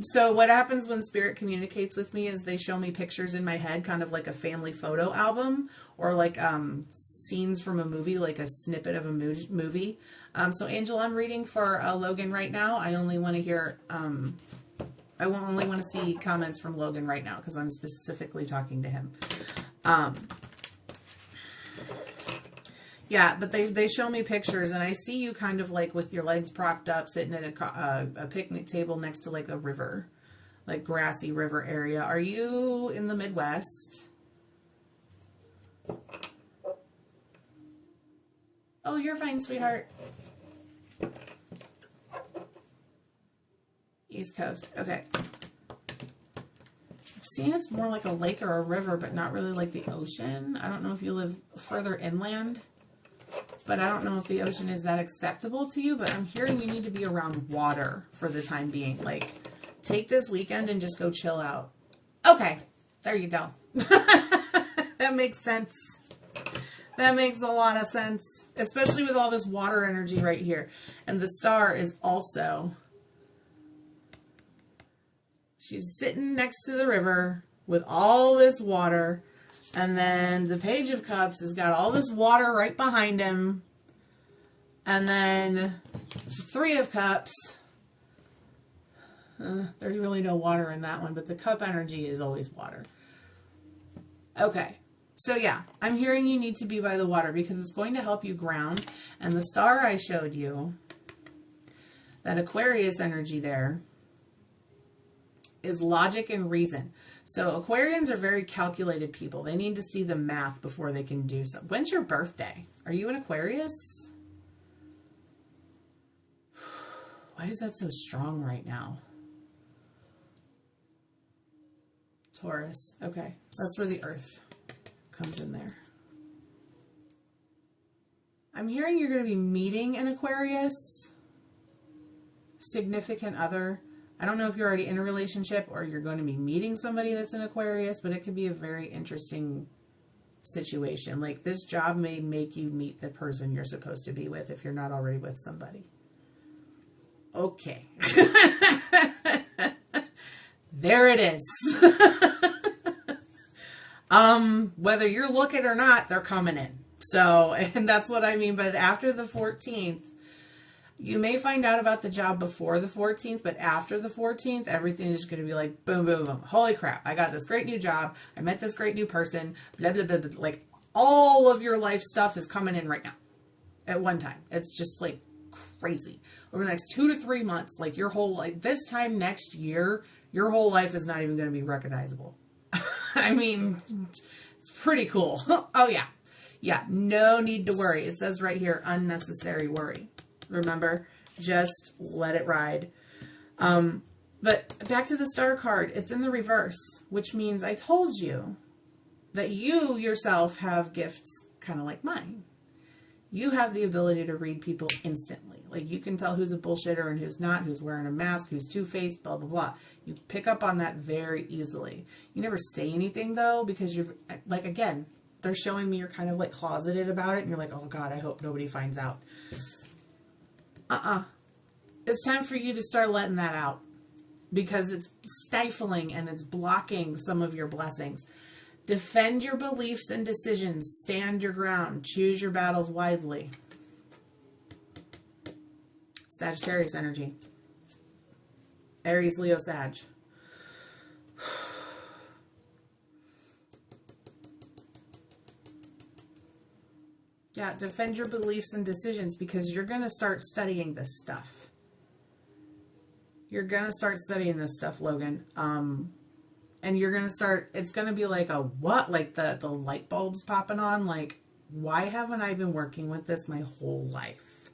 so what happens when Spirit communicates with me is they show me pictures in my head, kind of like a family photo album, or like scenes from a movie, like a snippet of a movie. So Angel, I'm reading for Logan right now. I only want to hear, I only want to see comments from Logan right now, because I'm specifically talking to him. Yeah, but they show me pictures, and I see you kind of like with your legs propped up, sitting at a picnic table next to like a river, like grassy river area. Are you in the Midwest? Oh, you're fine, sweetheart. East Coast. Okay. I've seen it's more like a lake or a river, but not really like the ocean. I don't know if you live further inland. But I don't know if the ocean is that acceptable to you, but I'm hearing you need to be around water for the time being. Like, take this weekend and just go chill out. Okay, there you go. That makes sense. That makes a lot of sense, especially with all this water energy right here. And the star is also, she's sitting next to the river with all this water. And then the Page of Cups has got all this water right behind him. And then 3 of Cups. There's really no water in that one, but the cup energy is always water. Okay. So yeah, I'm hearing you need to be by the water because it's going to help you ground. And the star I showed you, that Aquarius energy there, is logic and reason. So Aquarians are very calculated people. They need to see the math before they can do something. When's your birthday? Are you an Aquarius? Why is that so strong right now? Taurus. Okay. That's where the earth comes in there. I'm hearing you're going to be meeting an Aquarius. Significant other. I don't know if you're already in a relationship or you're going to be meeting somebody that's an Aquarius, but it could be a very interesting situation. Like, this job may make you meet the person you're supposed to be with if you're not already with somebody. Okay. There it is. Whether you're looking or not, they're coming in. So, and that's what I mean by after the 14th. You may find out about the job before the 14th, but after the 14th, everything is going to be like, boom, boom, boom. Holy crap, I got this great new job. I met this great new person. Blah, blah, blah, blah. Like, all of your life stuff is coming in right now at one time. It's just like crazy. Over the next 2 to 3 months, like your whole, like this time next year, your whole life is not even going to be recognizable. I mean, it's pretty cool. Oh, yeah. Yeah, no need to worry. It says right here, unnecessary worry. Remember, Just let it ride. But back to the Star card. It's in the reverse, which means I told you that you yourself have gifts kind of like mine. You have the ability to read people instantly. Like, you can tell who's a bullshitter and who's not, who's wearing a mask, who's two-faced, blah, blah, blah. You pick up on that very easily. You never say anything, though, because you're, like, again, they're showing me you're kind of, like, closeted about it, and you're like, oh, God, I hope nobody finds out. It's time for you to start letting that out, because it's stifling and it's blocking some of your blessings. Defend your beliefs and decisions. Stand your ground. Choose your battles wisely. Sagittarius energy. Aries, Leo, Sag. Yeah, defend your beliefs and decisions, because you're going to start studying this stuff. You're going to start studying this stuff, Logan. And you're going to start, it's going to be like a what? Like the light bulbs popping on. Like, why haven't I been working with this my whole life?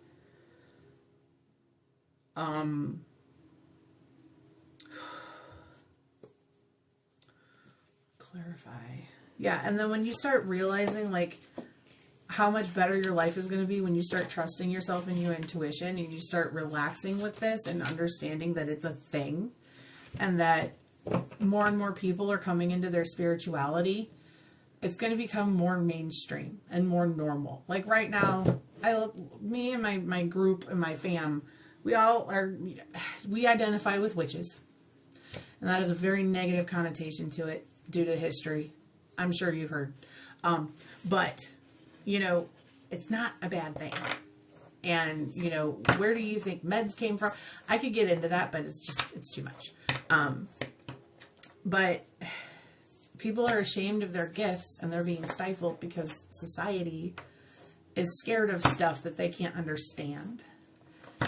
Clarify. Yeah, and then when you start realizing, like, how much better your life is going to be when you start trusting yourself and your intuition, and you start relaxing with this and understanding that it's a thing, and that more and more people are coming into their spirituality, it's going to become more mainstream and more normal. Like right now, me and my group and my fam, we identify with witches. And that has a very negative connotation to it due to history. I'm sure you've heard. But, you know, it's not a bad thing. And, you know, where do you think meds came from? I could get into that, but it's too much. But people are ashamed of their gifts, and they're being stifled because society is scared of stuff that they can't understand.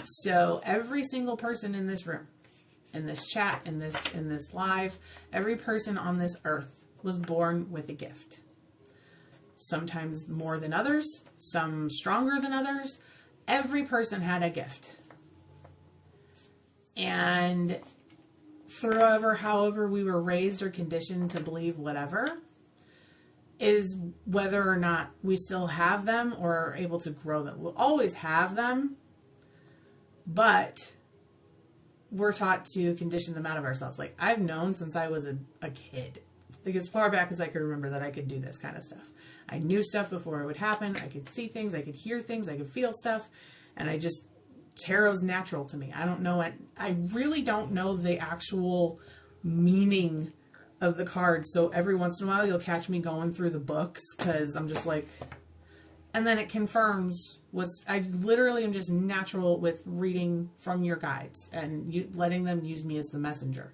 So every single person in this room, in this chat, in this live, every person on this earth was born with a gift. Sometimes more than others, some stronger than others. Every person had a gift. And however we were raised or conditioned to believe whatever, is whether or not we still have them or are able to grow them. We'll always have them, but we're taught to condition them out of ourselves. Like, I've known since I was a kid, like as far back as I could remember, that I could do this kind of stuff. I knew stuff before it would happen. I could see things, I could hear things, I could feel stuff, and tarot's natural to me. I don't know it. I really don't know the actual meaning of the cards. So every once in a while you'll catch me going through the books, because I'm just like, and then it confirms I literally am just natural with reading from your guides and letting them use me as the messenger.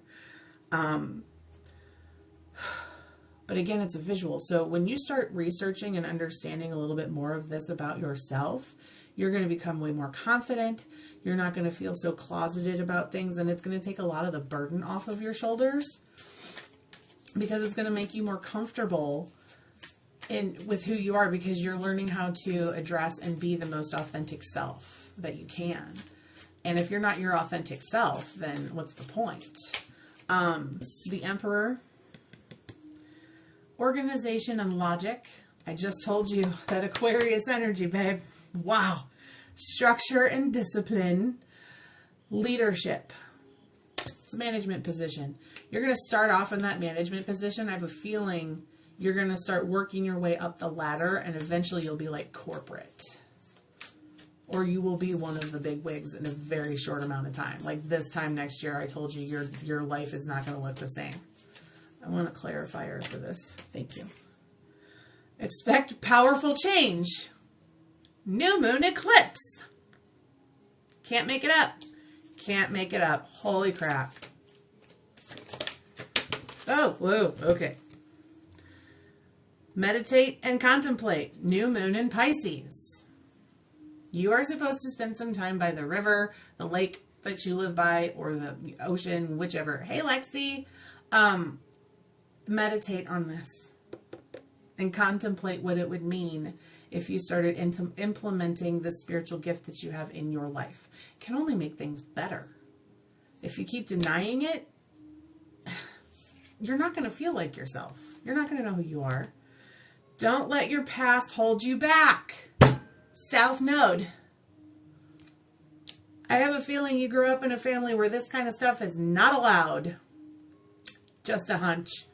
But again, it's a visual. So when you start researching and understanding a little bit more of this about yourself, you're going to become way more confident. You're not going to feel so closeted about things, and it's going to take a lot of the burden off of your shoulders, because it's going to make you more comfortable with who you are, because you're learning how to address and be the most authentic self that you can. And if you're not your authentic self, then what's the point? The Emperor. Organization and logic. I just told you that Aquarius energy, babe. Wow. Structure and discipline. Leadership. It's a management position. You're going to start off in that management position. I have a feeling you're going to start working your way up the ladder, and eventually you'll be like corporate. Or you will be one of the big wigs in a very short amount of time. Like this time next year, I told you your life is not going to look the same. I want a clarifier for this. Thank you. Expect powerful change. New moon eclipse. Can't make it up. Can't make it up. Holy crap. Oh, whoa, okay. Meditate and contemplate. New moon in Pisces. You are supposed to spend some time by the river, the lake that you live by, or the ocean, whichever. Hey, Lexi. Meditate on this. and contemplate what it would mean if you started implementing the spiritual gift that you have in your life. It can only make things better. If you keep denying it, you're not going to feel like yourself. You're not going to know who you are. Don't let your past hold you back. South Node. I have a feeling you grew up in a family where this kind of stuff is not allowed. Just a hunch.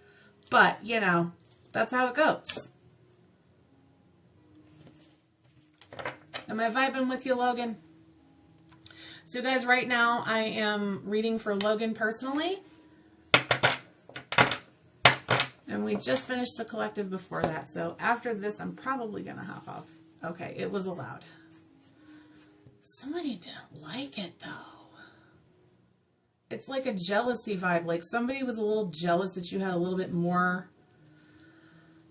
But, you know, that's how it goes. Am I vibing with you, Logan? So, guys, right now I am reading for Logan personally. And we just finished the collective before that. So, after this, I'm probably going to hop off. Okay, it was allowed. Somebody didn't like it, though. It's like a jealousy vibe. Like somebody was a little jealous that you had a little bit more.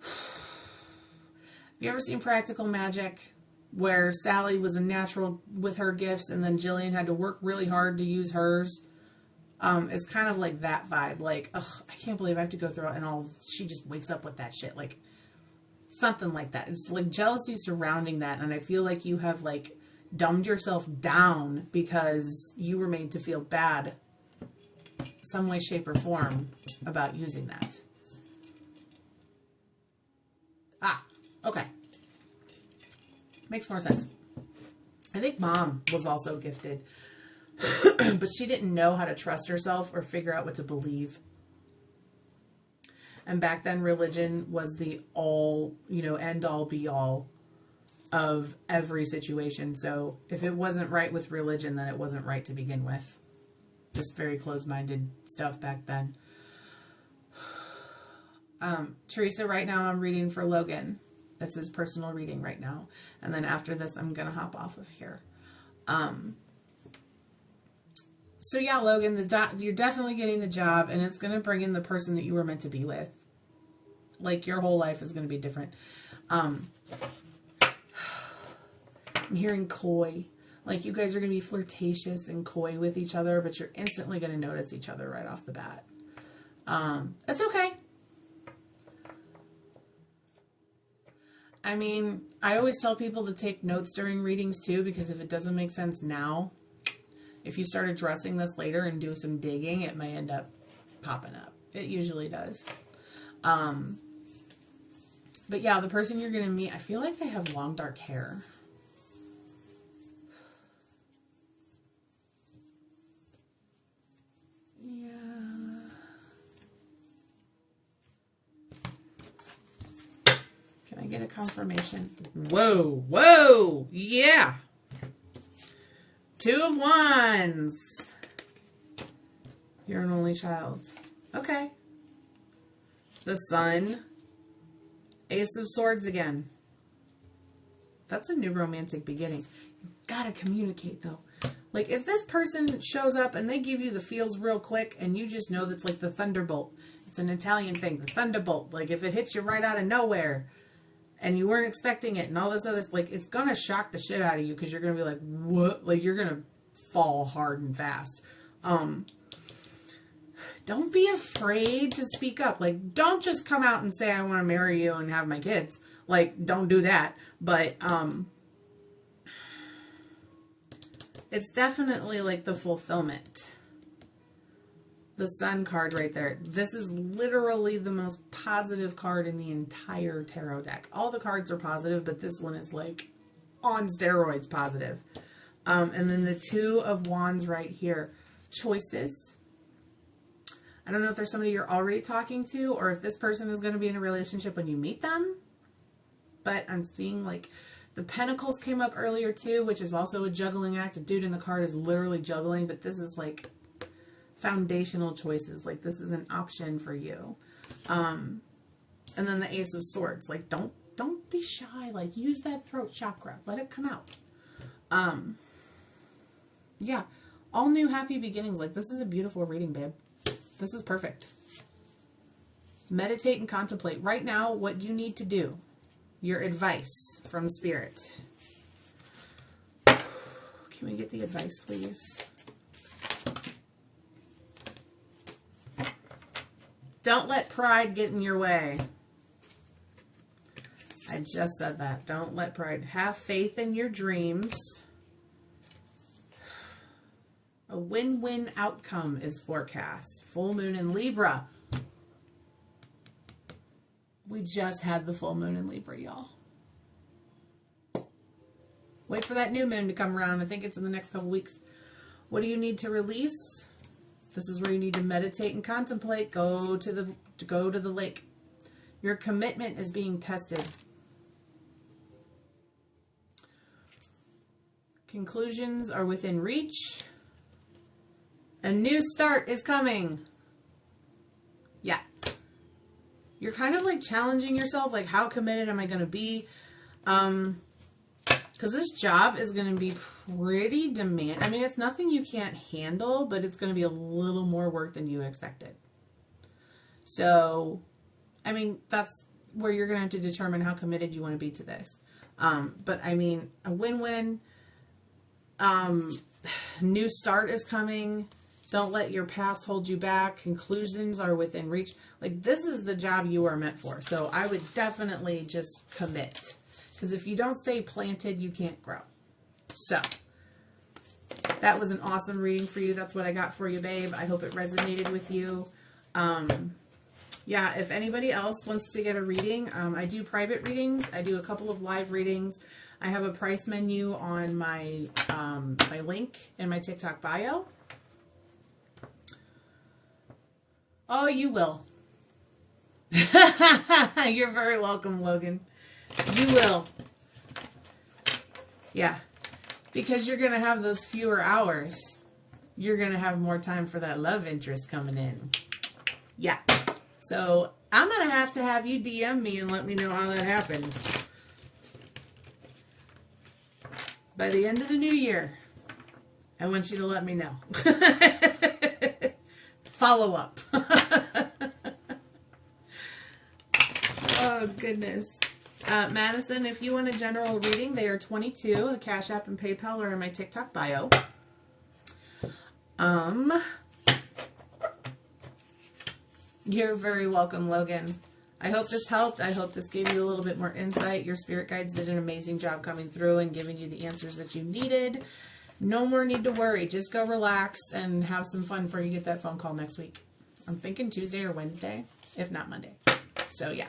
Have you ever seen Practical Magic, where Sally was a natural with her gifts and then Jillian had to work really hard to use hers? It's kind of like that vibe. Like, ugh, I can't believe I have to go through it, and she just wakes up with that shit. Like, something like that. It's like jealousy surrounding that, and I feel like you have, like, dumbed yourself down because you were made to feel bad some way, shape, or form about using that. Ah, okay. Makes more sense. I think Mom was also gifted, but she didn't know how to trust herself or figure out what to believe. And back then, religion was the all, end all be all of every situation. So if it wasn't right with religion, then it wasn't right to begin with. Just very closed-minded stuff back then. Teresa, right now I'm reading for Logan. That's his personal reading right now. And then after this, I'm going to hop off of here. So yeah, Logan, you're definitely getting the job, and it's going to bring in the person that you were meant to be with. Like, your whole life is going to be different. I'm hearing coy. Like, you guys are going to be flirtatious and coy with each other, but you're instantly going to notice each other right off the bat. That's okay. I mean, I always tell people to take notes during readings too, because if it doesn't make sense now, if you start addressing this later and do some digging, it may end up popping up. It usually does. But yeah, the person you're going to meet, I feel like they have long dark hair. Yeah. Can I get a confirmation? Whoa, whoa, yeah. 2 of Wands. You're an only child. Okay. The Sun. Ace of Swords again. That's a new romantic beginning. You gotta communicate, though. Like, if this person shows up and they give you the feels real quick and you just know that's like the thunderbolt. It's an Italian thing, the thunderbolt. Like, if it hits you right out of nowhere and you weren't expecting it and all this other, like, it's gonna shock the shit out of you because you're gonna be like, what? Like, you're gonna fall hard and fast. Don't be afraid to speak up. Like, don't just come out and say, I want to marry you and have my kids. Like, don't do that. But, it's definitely like the fulfillment. The Sun card right there. This is literally the most positive card in the entire tarot deck. All the cards are positive, but this one is like on steroids positive. And then the 2 of Wands right here. Choices. I don't know if there's somebody you're already talking to or if this person is going to be in a relationship when you meet them. But I'm seeing like the Pentacles came up earlier too, which is also a juggling act. A dude in the card is literally juggling, but this is like foundational choices. Like, this is an option for you. And then the Ace of Swords. Like, don't be shy. Like, use that throat chakra. Let it come out. Yeah. All new happy beginnings. Like, this is a beautiful reading, babe. This is perfect. Meditate and contemplate. Right now, what you need to do. Your advice from Spirit. Can we get the advice, please? Don't let pride get in your way. I just said that. Don't let pride. Have faith in your dreams. A win-win outcome is forecast. Full moon in Libra. We just had the full moon in Libra, y'all. Wait for that new moon to come around. I think it's in the next couple weeks. What do you need to release? This is where you need to meditate and contemplate. Go to the lake. Your commitment is being tested. Conclusions are within reach. A new start is coming. Yeah. You're kind of like challenging yourself, like how committed am I going to be? Because this job is going to be pretty demanding. I mean, it's nothing you can't handle, but it's going to be a little more work than you expected. So, I mean, that's where you're going to have to determine how committed you want to be to this. But I mean, a win-win. New start is coming. Don't let your past hold you back. Conclusions are within reach. Like, this is the job you are meant for. So I would definitely just commit. Because if you don't stay planted, you can't grow. So, that was an awesome reading for you. That's what I got for you, babe. I hope it resonated with you. Yeah, if anybody else wants to get a reading, I do private readings. I do a couple of live readings. I have a price menu on my, my link in my TikTok bio. Oh, you will. You're very welcome, Logan. You will. Yeah. Because you're going to have those fewer hours. You're going to have more time for that love interest coming in. Yeah. So, I'm going to have you DM me and let me know how that happens. By the end of the new year, I want you to let me know. Follow up. Oh, goodness. Madison, if you want a general reading, they are $22. The Cash App and PayPal are in my TikTok bio. You're very welcome, Logan. I hope this helped. I hope this gave you a little bit more insight. Your spirit guides did an amazing job coming through and giving you the answers that you needed. No more need to worry. Just go relax and have some fun before you get that phone call next week. I'm thinking Tuesday or Wednesday, if not Monday. So, yeah.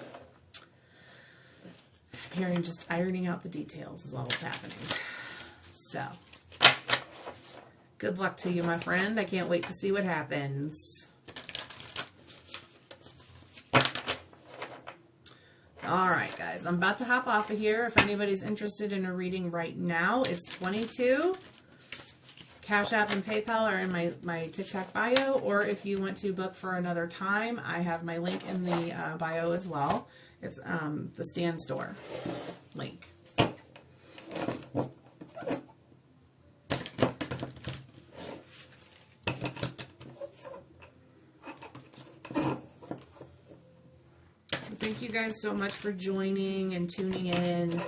I'm hearing just ironing out the details is all that's happening. So, good luck to you, my friend. I can't wait to see what happens. Alright, guys. I'm about to hop off of here. If anybody's interested in a reading right now, it's $22. Cash App and PayPal are in my TikTok bio, or if you want to book for another time, I have my link in the bio as well. It's the Stan Store link. Thank you guys so much for joining and tuning in.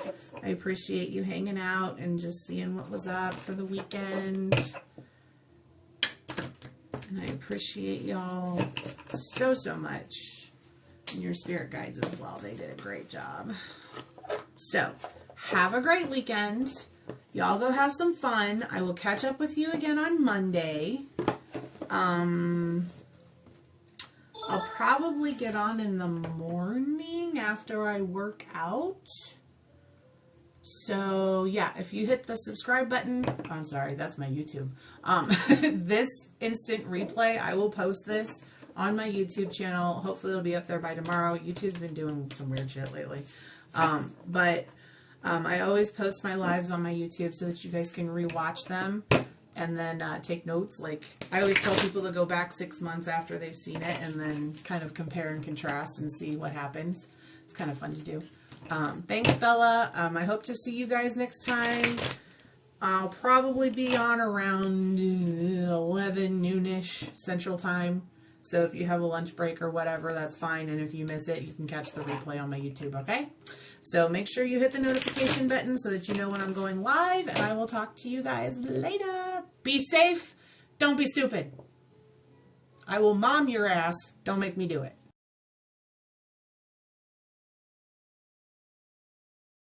I appreciate you hanging out and just seeing what was up for the weekend. And I appreciate y'all so, so much. And your spirit guides as well. They did a great job. So, have a great weekend. Y'all go have some fun. I will catch up with you again on Monday. I'll probably get on in the morning after I work out. So, yeah, if you hit the subscribe button, I'm sorry, that's my YouTube. This instant replay, I will post this on my YouTube channel. Hopefully it'll be up there by tomorrow. YouTube's been doing some weird shit lately. I always post my lives on my YouTube so that you guys can rewatch them. And then take notes. Like, I always tell people to go back 6 months after they've seen it and then kind of compare and contrast and see what happens. It's kind of fun to do. Thanks, Bella. I hope to see you guys next time. I'll probably be on around 11 noonish Central Time. So if you have a lunch break or whatever, that's fine. And if you miss it, you can catch the replay on my YouTube, okay? So make sure you hit the notification button so that you know when I'm going live. And I will talk to you guys later. Be safe. Don't be stupid. I will mom your ass. Don't make me do it.